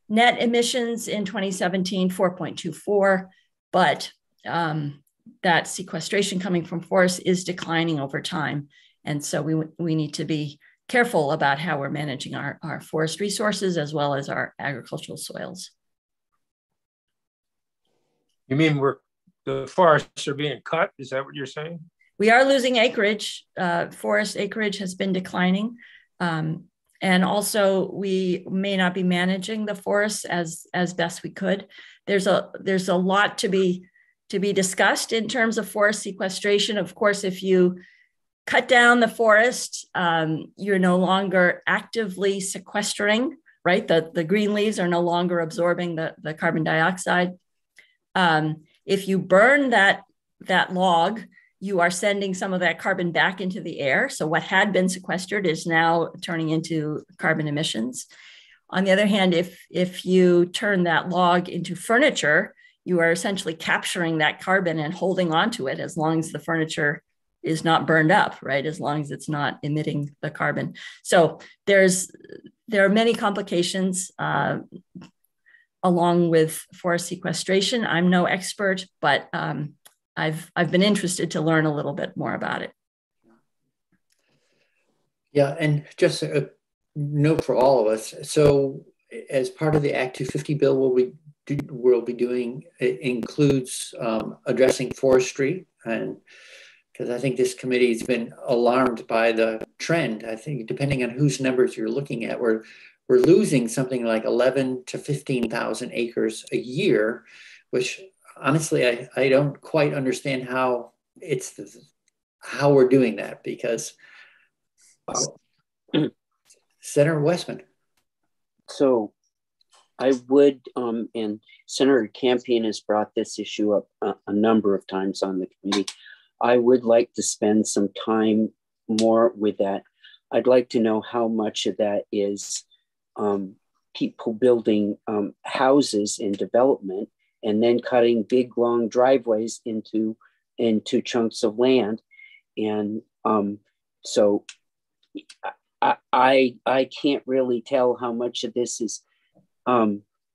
S6: Net emissions in 2017, 4.24, but that sequestration coming from forests is declining over time. And so we need to be careful about how we're managing our forest resources as well as our agricultural soils.
S4: You mean the forests are being cut? Is that what you're saying?
S6: We are losing acreage. Forest acreage has been declining. And also we may not be managing the forests as best we could. There's a lot to be discussed in terms of forest sequestration. Of course, if you cut down the forest, you're no longer actively sequestering, right? The green leaves are no longer absorbing the carbon dioxide. If you burn that log, you are sending some of that carbon back into the air. So what had been sequestered is now turning into carbon emissions. On the other hand, if you turn that log into furniture, you are essentially capturing that carbon and holding onto it as long as the furniture is not burned up, right? As long as it's not emitting the carbon. So there are many complications along with forest sequestration. I'm no expert, but I've been interested to learn a little bit more about it.
S1: Yeah, and just a note for all of us. So as part of the Act 250 bill, we'll be doing, it includes addressing forestry, and because I think this committee has been alarmed by the trend. I think depending on whose numbers you're looking at, we're losing something like 11 to 15,000 acres a year, which honestly, I don't quite understand how we're doing that, because Senator Westman.
S7: So I would, and Senator Campion has brought this issue up a number of times on the committee. I would like to spend some time more with that. I'd like to know how much of that is people building houses in development and then cutting big long driveways into chunks of land. And so I can't really tell how much of this is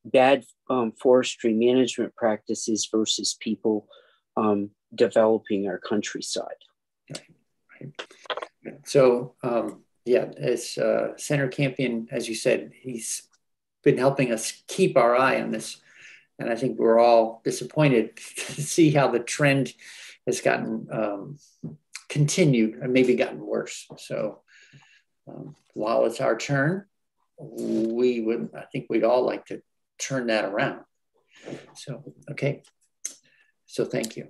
S7: bad forestry management practices versus people developing our countryside.
S1: Right. So yeah, as Senator Campion, as you said, he's been helping us keep our eye on this. And I think we're all disappointed to see how the trend has gotten continued and maybe gotten worse. So while it's our turn, I think we'd all like to turn that around. So, okay. So thank you.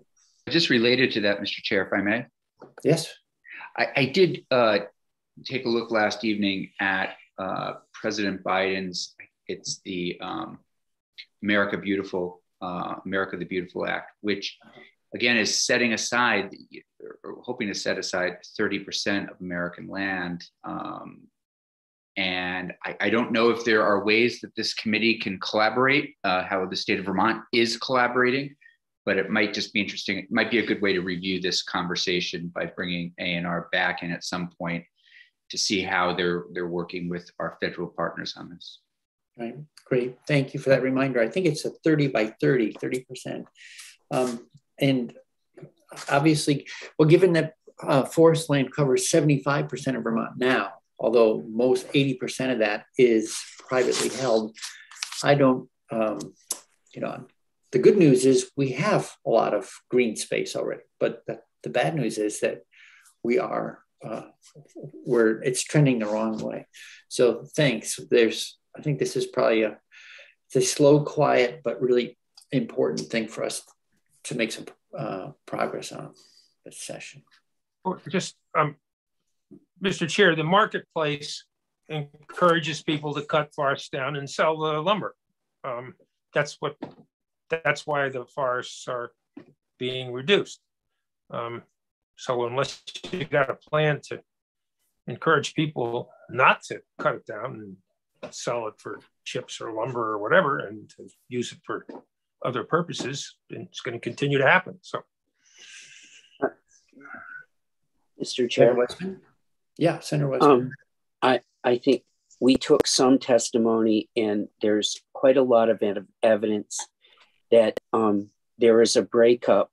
S3: Just related to that, Mr. Chair, if I may.
S1: Yes.
S3: I did take a look last evening at President Biden's, it's the America the Beautiful Act, which again is setting aside, or hoping to set aside 30% of American land. And I don't know if there are ways that this committee can collaborate, how the state of Vermont is collaborating, but it might just be interesting. It might be a good way to review this conversation by bringing A&R back in at some point to see how they're working with our federal partners on this.
S1: Right, great. Thank you for that reminder. I think it's a 30 by 30%. And obviously, well, given that forest land covers 75% of Vermont now, although most 80% of that is privately held, I don't, the good news is we have a lot of green space already, but the bad news is that we are, it's trending the wrong way. So thanks. I think this is probably it's a slow, quiet, but really important thing for us to make some progress on this session.
S4: Just, Mr. Chair, the marketplace encourages people to cut forests down and sell the lumber. That's why the forests are being reduced. So unless you got a plan to encourage people not to cut it down and sell it for chips or lumber or whatever, and to use it for other purposes, it's going to continue to happen. So,
S7: Mr. Chair,
S1: Westman? Yeah, Senator Westman.
S7: I think we took some testimony, and there's quite a lot of evidence that there is a breakup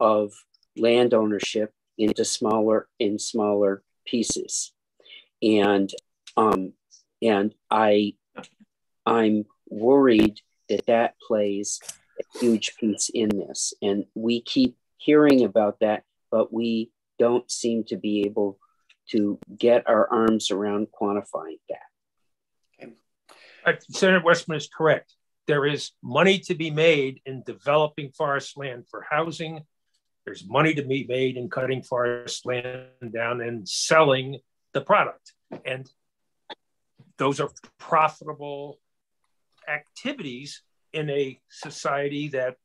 S7: of land ownership into smaller pieces, and I'm worried that plays a huge piece in this, and we keep hearing about that, but we don't seem to be able to get our arms around quantifying that.
S4: Senator Westman is correct. There is money to be made in developing forest land for housing. There's money to be made in cutting forest land down and selling the product. And those are profitable activities in a society that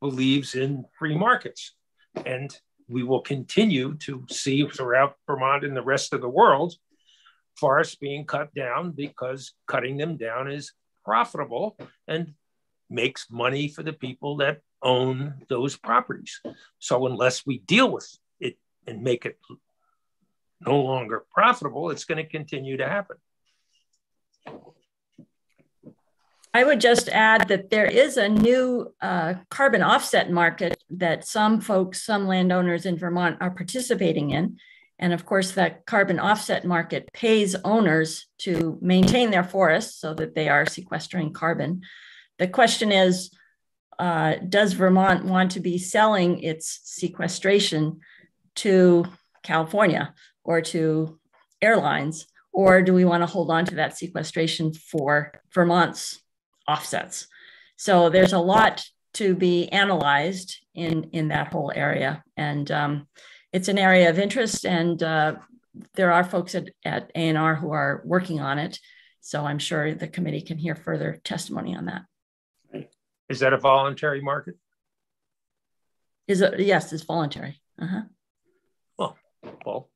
S4: believes in free markets. And we will continue to see throughout Vermont and the rest of the world forests being cut down because cutting them down is profitable and makes money for the people that own those properties. So unless we deal with it and make it no longer profitable, it's going to continue to happen.
S6: I would just add that there is a new carbon offset market that some folks, some landowners in Vermont are participating in. And of course, that carbon offset market pays owners to maintain their forests so that they are sequestering carbon. The question is, does Vermont want to be selling its sequestration to California or to airlines, or do we want to hold on to that sequestration for Vermont's offsets? So there's a lot to be analyzed in that whole area. And it's an area of interest, and there are folks at A&R who are working on it. So I'm sure the committee can hear further testimony on that.
S4: Is that a voluntary market?
S6: Yes, it's voluntary.
S4: Well,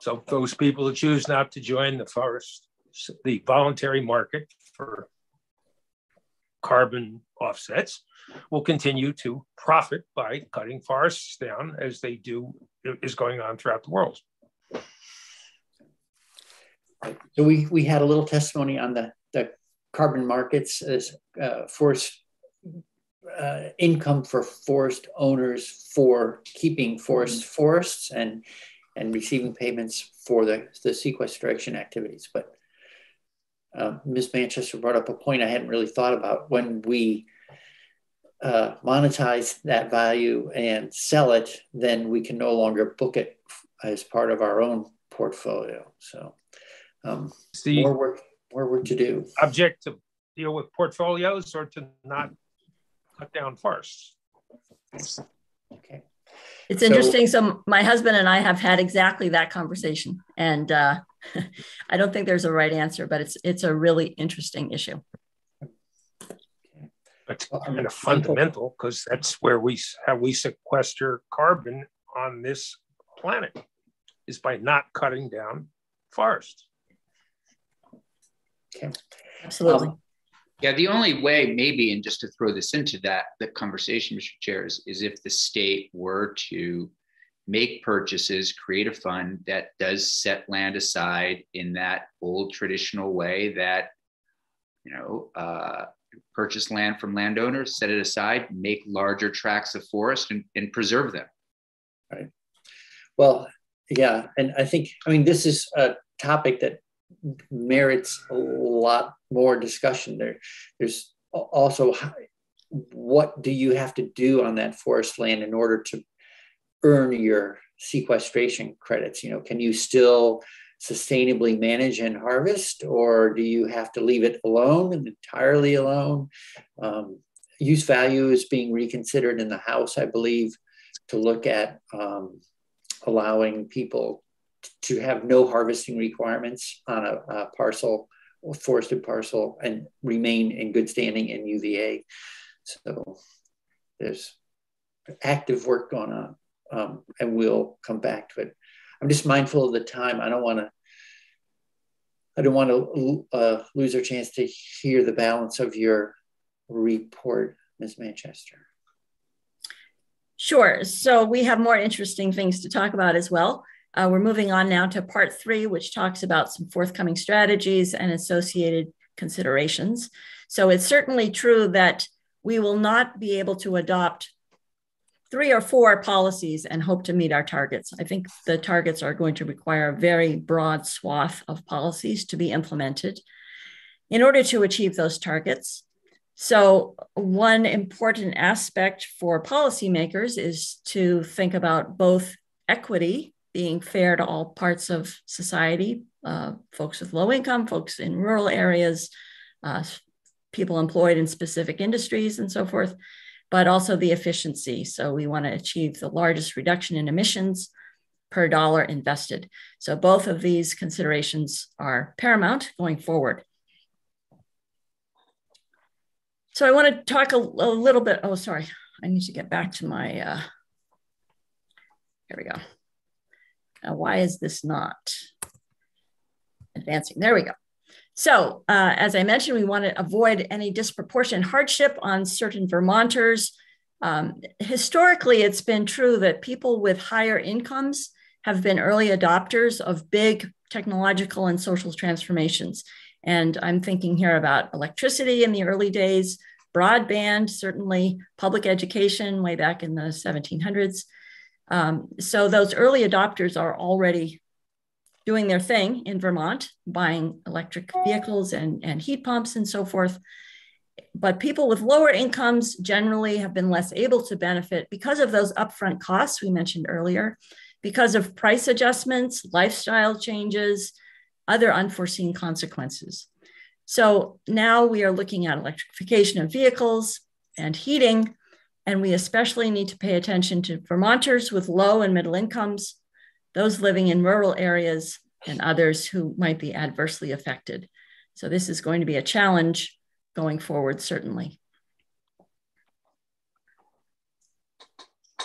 S4: so those people who choose not to join the voluntary market for carbon offsets will continue to profit by cutting forests down, as they do, is going on throughout the world.
S1: So we had a little testimony on the carbon markets as forest income for forest owners for keeping forests and receiving payments for the sequestration activities. But Ms. Manchester brought up a point I hadn't really thought about. When we monetize that value and sell it, then we can no longer book it as part of our own portfolio. So more work to do.
S4: Object to deal with portfolios or to not cut down forests.
S1: Okay.
S6: It's interesting. So my husband and I have had exactly that conversation, and I don't think there's a right answer, but it's a really interesting issue.
S4: It's kind of fundamental, because that's where how we sequester carbon on this planet, is by not cutting down forests.
S1: Okay.
S6: Absolutely.
S3: Yeah, the only way maybe, and just to throw this into the conversation, Mr. Chair, is if the state were to make purchases, create a fund that does set land aside in that old traditional way that, purchase land from landowners, set it aside, make larger tracts of forest and preserve them.
S1: Right. Well, yeah. And I think, this is a topic that merits a lot more discussion. There's also, what do you have to do on that forest land in order to earn your sequestration credits? Can you still sustainably manage and harvest, or do you have to leave it alone and entirely alone? Use value is being reconsidered in the House, I believe, to look at allowing people to have no harvesting requirements on a parcel, a forested parcel, and remain in good standing in UVA. So there's active work going on, and we'll come back to it. I'm just mindful of the time. I don't want to lose our chance to hear the balance of your report, Ms. Manchester.
S6: Sure. So we have more interesting things to talk about as well. We're moving on now to part 3, which talks about some forthcoming strategies and associated considerations. So it's certainly true that we will not be able to adopt 3 or 4 policies and hope to meet our targets. I think the targets are going to require a very broad swath of policies to be implemented in order to achieve those targets. So one important aspect for policymakers is to think about both equity, being fair to all parts of society, folks with low income, folks in rural areas, people employed in specific industries and so forth, but also the efficiency. So we want to achieve the largest reduction in emissions per dollar invested. So both of these considerations are paramount going forward. So I want to talk a little bit, oh, sorry, I need to get back to my, here we go. Why is this not advancing? There we go. So as I mentioned, we want to avoid any disproportionate hardship on certain Vermonters. Historically, it's been true that people with higher incomes have been early adopters of big technological and social transformations. And I'm thinking here about electricity in the early days, broadband, certainly public education way back in the 1700s. So those early adopters are already doing their thing in Vermont, buying electric vehicles and heat pumps and so forth. But people with lower incomes generally have been less able to benefit because of those upfront costs we mentioned earlier, because of price adjustments, lifestyle changes, other unforeseen consequences. So now we are looking at electrification of vehicles and heating, and we especially need to pay attention to Vermonters with low and middle incomes, those living in rural areas, and others who might be adversely affected. So this is going to be a challenge going forward, certainly.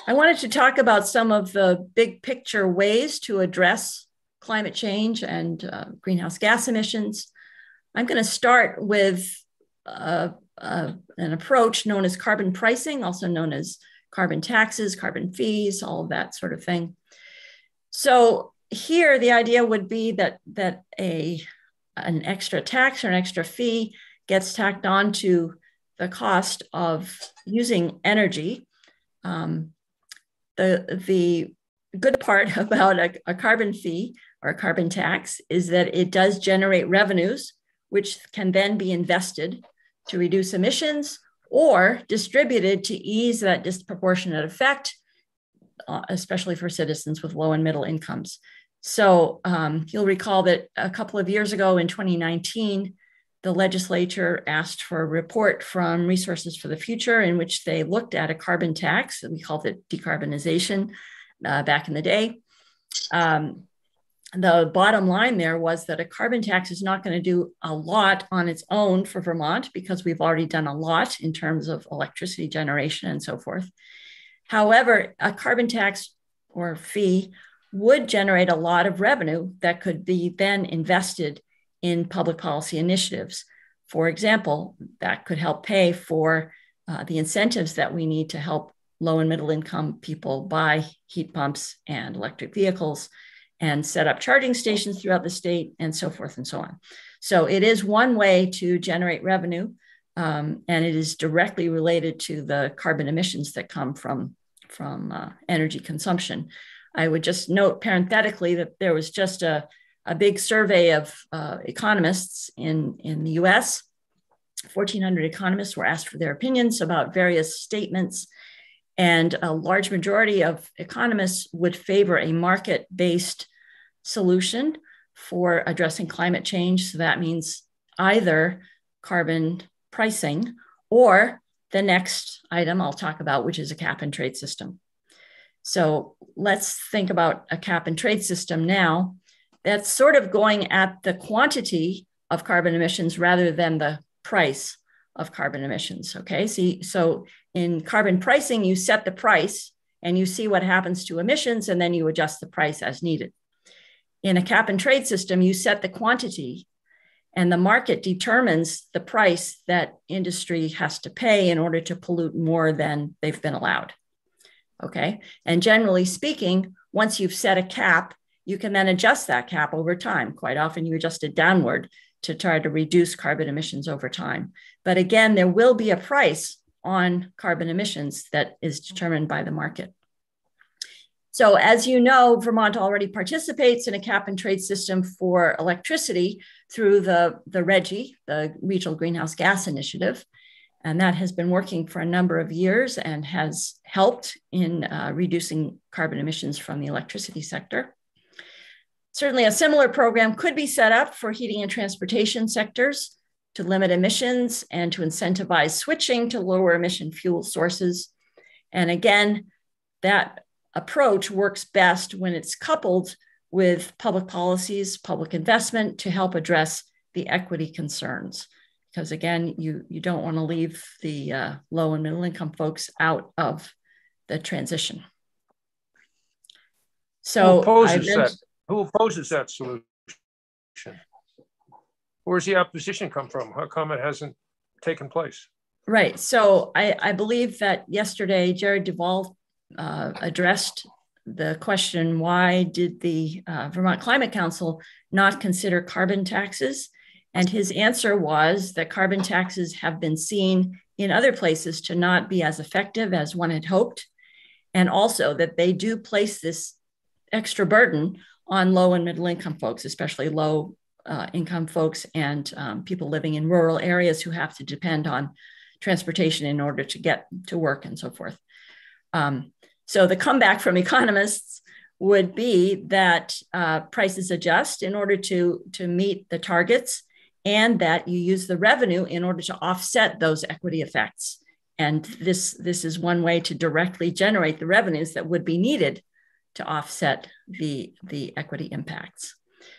S6: I wanted to talk about some of the big picture ways to address climate change and greenhouse gas emissions. I'm going to start with an approach known as carbon pricing, also known as carbon taxes, carbon fees, all of that sort of thing. So here, the idea would be that an extra tax or an extra fee gets tacked on to the cost of using energy. The good part about a carbon fee or a carbon tax is that it does generate revenues, which can then be invested to reduce emissions or distributed to ease that disproportionate effect, especially for citizens with low and middle incomes. So you'll recall that a couple of years ago in 2019, the legislature asked for a report from Resources for the Future in which they looked at a carbon tax. We called it decarbonization back in the day. The bottom line there was that a carbon tax is not going to do a lot on its own for Vermont because we've already done a lot in terms of electricity generation and so forth. However, a carbon tax or fee would generate a lot of revenue that could be then invested in public policy initiatives. For example, that could help pay for the incentives that we need to help low and middle income people buy heat pumps and electric vehicles and set up charging stations throughout the state and so forth and so on. So it is one way to generate revenue, and it is directly related to the carbon emissions that come from energy consumption. I would just note parenthetically that there was just a big survey of economists in the US. 1,400 economists were asked for their opinions about various statements, and a large majority of economists would favor a market-based solution for addressing climate change. So that means either carbon pricing or the next item I'll talk about, which is a cap and trade system. So let's think about a cap and trade system now. That's sort of going at the quantity of carbon emissions rather than the price of carbon emissions, okay? So in carbon pricing, you set the price and you see what happens to emissions, and then you adjust the price as needed. In a cap and trade system, you set the quantity and the market determines the price that industry has to pay in order to pollute more than they've been allowed, okay? And generally speaking, once you've set a cap, you can then adjust that cap over time. Quite often you adjust it downward to try to reduce carbon emissions over time. But again, there will be a price on carbon emissions that is determined by the market. So as you know, Vermont already participates in a cap and trade system for electricity through the RGGI, the Regional Greenhouse Gas Initiative. And that has been working for a number of years and has helped in reducing carbon emissions from the electricity sector. Certainly a similar program could be set up for heating and transportation sectors to limit emissions and to incentivize switching to lower emission fuel sources. And again, that approach works best when it's coupled with public policies, public investment to help address the equity concerns. Because again, you don't want to leave the low and middle income folks out of the transition. So
S4: who opposes that solution? Where's the opposition come from? How come it hasn't taken place?
S6: Right. So I believe that yesterday Jared Duvall addressed the question, why did the Vermont Climate Council not consider carbon taxes? And his answer was that carbon taxes have been seen in other places to not be as effective as one had hoped. And also that they do place this extra burden on low and middle income folks, especially low income folks and people living in rural areas who have to depend on transportation in order to get to work and so forth. So the comeback from economists would be that prices adjust in order to meet the targets, and that you use the revenue in order to offset those equity effects. And this is one way to directly generate the revenues that would be needed to offset the equity impacts.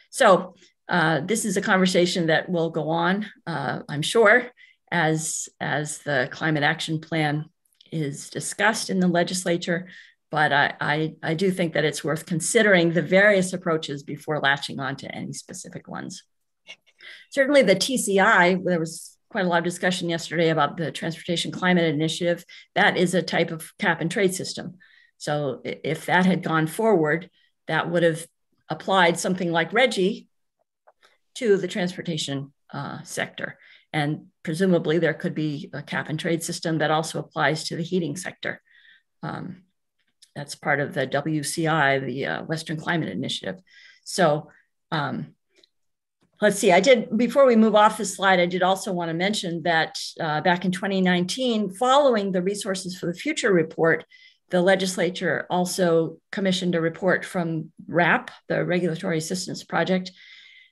S6: So this is a conversation that will go on, I'm sure, as the climate action plan is discussed in the legislature. But I do think that it's worth considering the various approaches before latching on to any specific ones. Certainly the TCI, there was quite a lot of discussion yesterday about the Transportation Climate Initiative. That is a type of cap and trade system. So if that had gone forward, that would have applied something like RGGI to the transportation sector. And presumably there could be a cap and trade system that also applies to the heating sector. That's part of the WCI, the Western Climate Initiative. So let's see, before we move off this slide, I did also want to mention that back in 2019, following the Resources for the Future report, the legislature also commissioned a report from RAP, the Regulatory Assistance Project.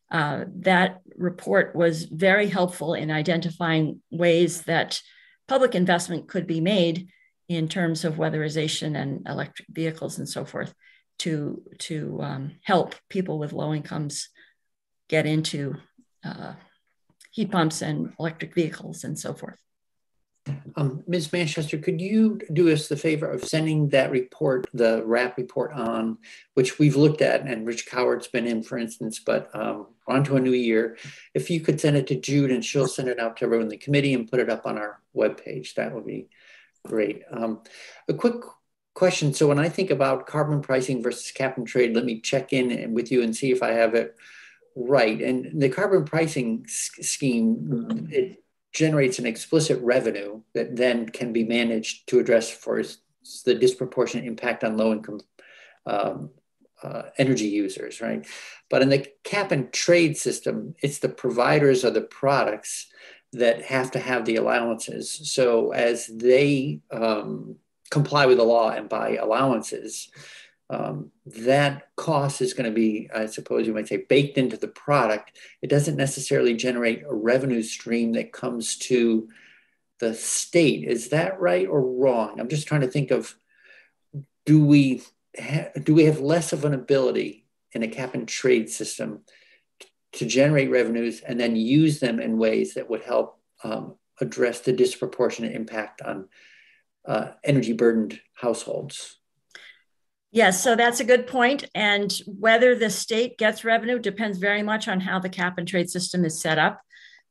S6: That report was very helpful in identifying ways that public investment could be made in terms of weatherization and electric vehicles and so forth to help people with low incomes get into heat pumps and electric vehicles and so forth.
S1: Ms. Manchester, could you do us the favor of sending that report, the RAP report on, which we've looked at, and Rich Coward's been in, for instance, but on to a new year. If you could send it to Jude and she'll send it out to everyone in the committee and put it up on our webpage, that would be great. A quick question. So when I think about carbon pricing versus cap and trade, let me check in with you and see if I have it right. And the carbon pricing scheme, it generates an explicit revenue that then can be managed to address for the disproportionate impact on low-income energy users, right? But in the cap and trade system, it's the providers of the products that have to have the allowances. So as they comply with the law and buy allowances, that cost is going to be, I suppose you might say, baked into the product. It doesn't necessarily generate a revenue stream that comes to the state. Is that right or wrong? I'm just trying to think of, do we have less of an ability in a cap and trade system to generate revenues and then use them in ways that would help address the disproportionate impact on energy burdened households?
S6: Yes, so that's a good point. And whether the state gets revenue depends very much on how the cap and trade system is set up.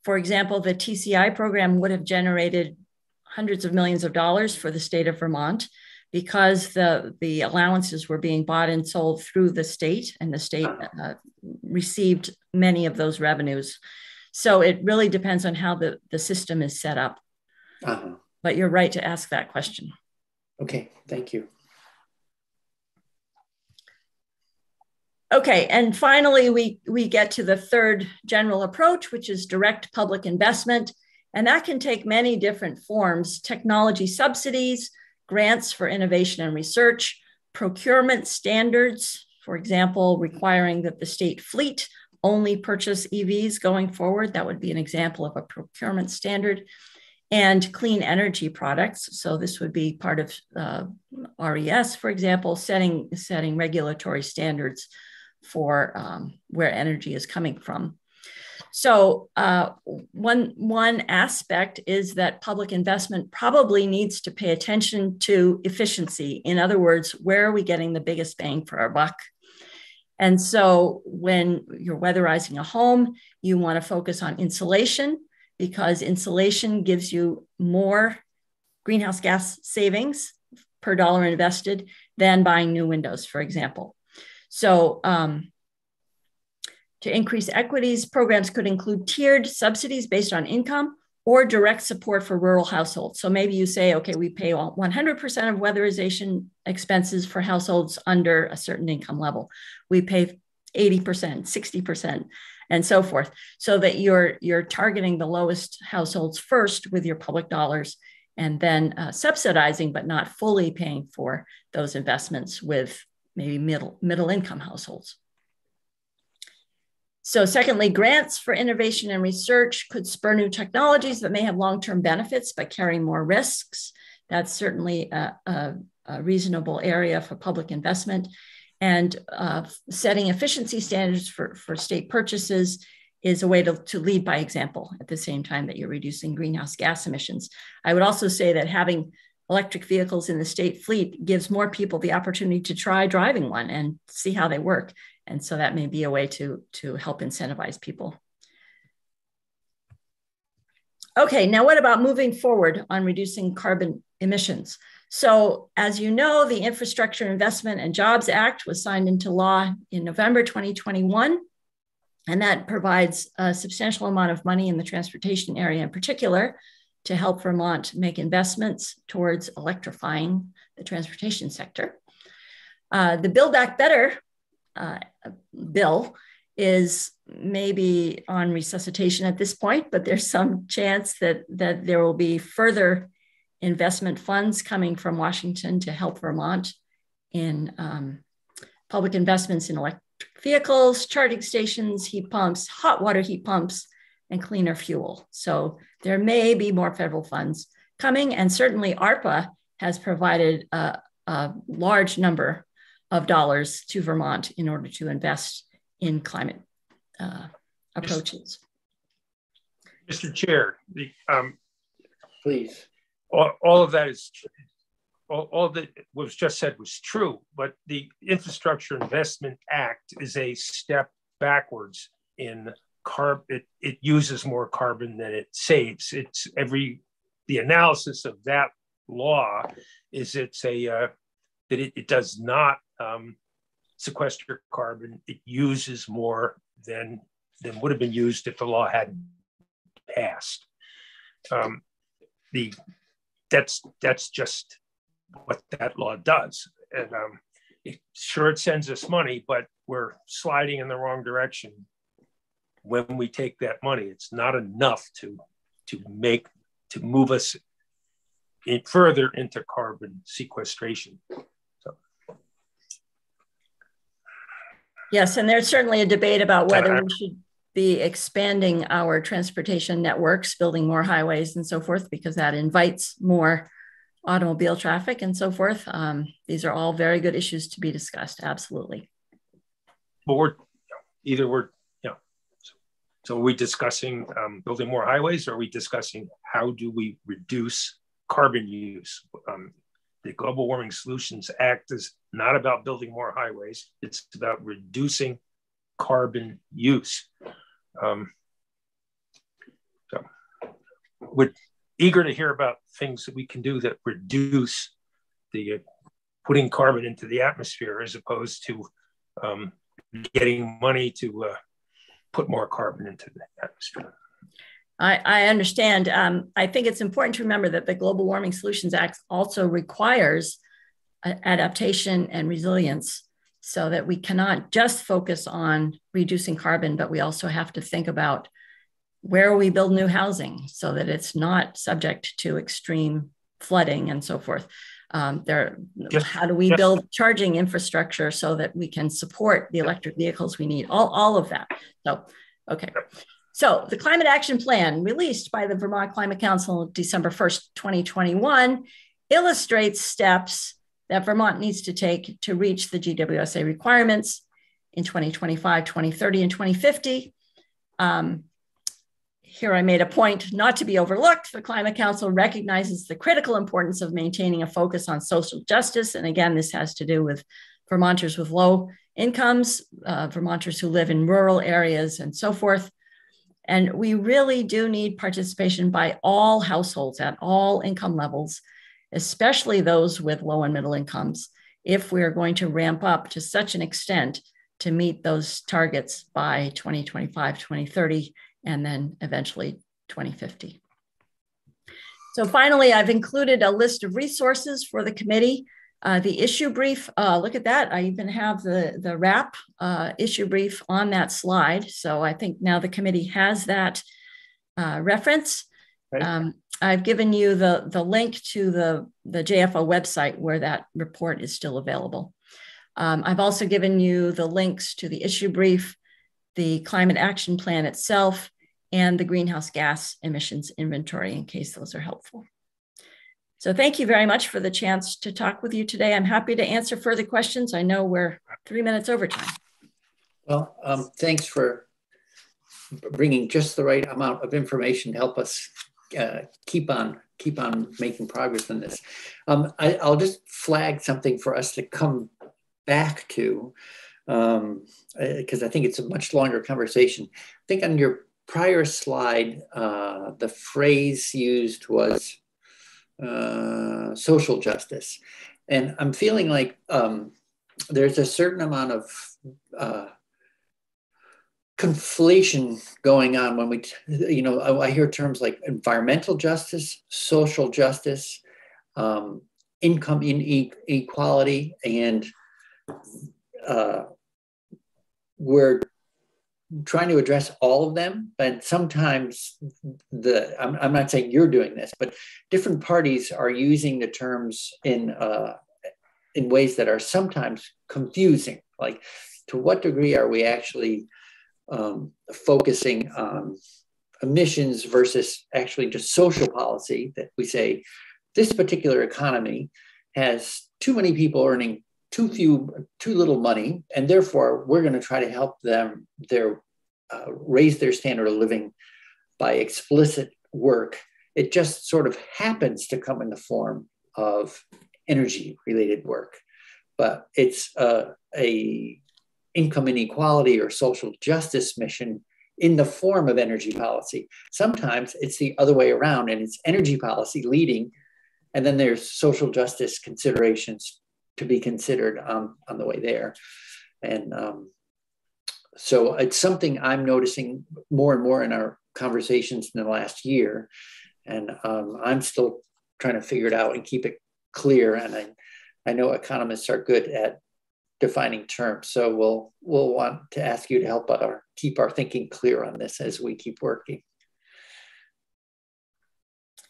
S6: For example, the TCI program would have generated hundreds of millions of dollars for the state of Vermont because the allowances were being bought and sold through the state, and the state received many of those revenues. So it really depends on how the system is set up. But you're right to ask that question.
S1: Okay, thank you.
S6: Okay, and finally, we get to the third general approach, which is direct public investment. And that can take many different forms: technology subsidies, grants for innovation and research, procurement standards, for example, requiring that the state fleet only purchase EVs going forward. That would be an example of a procurement standard. And clean energy products. So this would be part of RES, for example, setting regulatory standards for where energy is coming from. So one aspect is that public investment probably needs to pay attention to efficiency. In other words, where are we getting the biggest bang for our buck? And so when you're weatherizing a home, you want to focus on insulation, because insulation gives you more greenhouse gas savings per dollar invested than buying new windows, for example. So to increase equities, programs could include tiered subsidies based on income or direct support for rural households. So maybe you say, okay, we pay 100% of weatherization expenses for households under a certain income level. We pay 80%, 60%, and so forth, so that you're targeting the lowest households first with your public dollars, and then subsidizing but not fully paying for those investments with maybe middle income households. So secondly, grants for innovation and research could spur new technologies that may have long-term benefits but carry more risks. That's certainly a reasonable area for public investment. And setting efficiency standards for state purchases is a way to lead by example at the same time that you're reducing greenhouse gas emissions. I would also say that having electric vehicles in the state fleet gives more people the opportunity to try driving one and see how they work. And so that may be a way to help incentivize people. Okay, now what about moving forward on reducing carbon emissions? So as you know, the Infrastructure Investment and Jobs Act was signed into law in November 2021, and that provides a substantial amount of money in the transportation area in particular to help Vermont make investments towards electrifying the transportation sector. The Build Back Better bill is maybe on resuscitation at this point, but there's some chance that there will be further investment funds coming from Washington to help Vermont in public investments in electric vehicles, charging stations, heat pumps, hot water heat pumps, and cleaner fuel. So there may be more federal funds coming, and certainly ARPA has provided a large number of dollars to Vermont in order to invest in climate approaches.
S4: Mr. Chair,
S1: Please.
S4: all of that is all that was just said was true, but the Infrastructure Investment Act is a step backwards in carbon. It uses more carbon than it saves. The analysis of that law is that it does not sequester carbon. It uses more than would have been used if the law hadn't passed. That's just what that law does. And it sends us money, but we're sliding in the wrong direction. When we take that money, it's not enough to move us further into carbon sequestration.
S6: Yes, and there's certainly a debate about whether we should be expanding our transportation networks, building more highways and so forth, because that invites more automobile traffic and so forth. These are all very good issues to be discussed, absolutely.
S4: But so are we discussing building more highways, or are we discussing how do we reduce carbon use? The Global Warming Solutions Act is not about building more highways. It's about reducing carbon use. So we're eager to hear about things that we can do that reduce the putting carbon into the atmosphere, as opposed to getting money to put more carbon into the atmosphere.
S6: I understand. I think it's important to remember that the Global Warming Solutions Act also requires adaptation and resilience, so that we cannot just focus on reducing carbon, but we also have to think about where we build new housing so that it's not subject to extreme flooding and so forth. How do we build charging infrastructure so that we can support the electric vehicles we need? All of that. So, okay. So the Climate Action Plan, released by the Vermont Climate Council December 1st, 2021, illustrates steps that Vermont needs to take to reach the GWSA requirements in 2025, 2030, and 2050. Here I made a point not to be overlooked. The Climate Council recognizes the critical importance of maintaining a focus on social justice. And again, this has to do with Vermonters with low incomes, Vermonters who live in rural areas and so forth. And we really do need participation by all households at all income levels, especially those with low and middle incomes, if we're going to ramp up to such an extent to meet those targets by 2025, 2030, and then eventually 2050. So finally, I've included a list of resources for the committee. The issue brief, look at that. I even have the wrap issue brief on that slide. So I think now the committee has that reference. Right. I've given you the link to the JFO website where that report is still available. I've also given you the links to the issue brief, the climate action plan itself, and the greenhouse gas emissions inventory in case those are helpful. So thank you very much for the chance to talk with you today. I'm happy to answer further questions. I know we're 3 minutes over time.
S1: Well, thanks for bringing just the right amount of information to help us keep on making progress on this. I'll just flag something for us to come back to, because I think it's a much longer conversation. I think on your prior slide, the phrase used was social justice. And I'm feeling like there's a certain amount of conflation going on when we, I hear terms like environmental justice, social justice, income inequality, and we're trying to address all of them, but sometimes I'm not saying you're doing this, but different parties are using the terms in ways that are sometimes confusing. Like, to what degree are we actually focusing on emissions versus actually just social policy, that we say this particular economy has too many people earning too little money, and therefore we're going to try to help them raise their standard of living by explicit work. It just sort of happens to come in the form of energy related work, but it's a income inequality or social justice mission in the form of energy policy. Sometimes it's the other way around, and it's energy policy leading, and then there's social justice considerations to be considered on the way there. And so it's something I'm noticing more and more in our conversations in the last year. And I'm still trying to figure it out and keep it clear. And I know economists are good at defining terms. So we'll want to ask you to help keep our thinking clear on this as we keep working.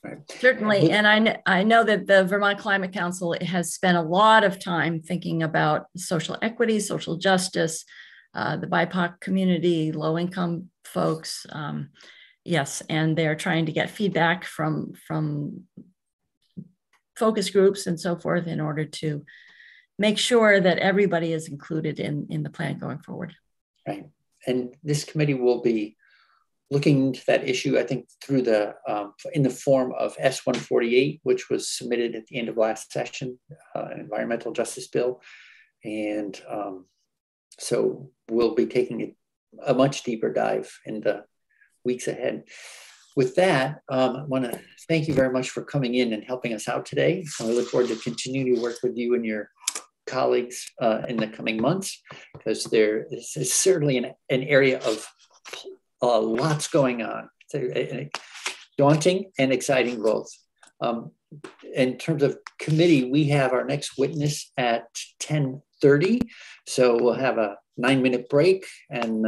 S1: Right.
S6: Certainly, and I know that the Vermont Climate Council has spent a lot of time thinking about social equity, social justice, the BIPOC community, low-income folks. Yes, and they're trying to get feedback from focus groups and so forth in order to make sure that everybody is included in the plan going forward.
S1: Right, and this committee will be looking into that issue, I think, through in the form of S-148, which was submitted at the end of last session, an environmental justice bill. And so we'll be taking a much deeper dive in the weeks ahead. With that, I want to thank you very much for coming in and helping us out today. I look forward to continuing to work with you and your colleagues in the coming months, because there is certainly an area of lots going on. It's daunting and exciting both. In terms of committee, we have our next witness at 10:30. So we'll have a 9-minute break, and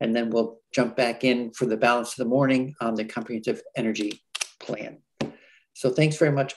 S1: then we'll jump back in for the balance of the morning on the comprehensive energy plan. So thanks very much,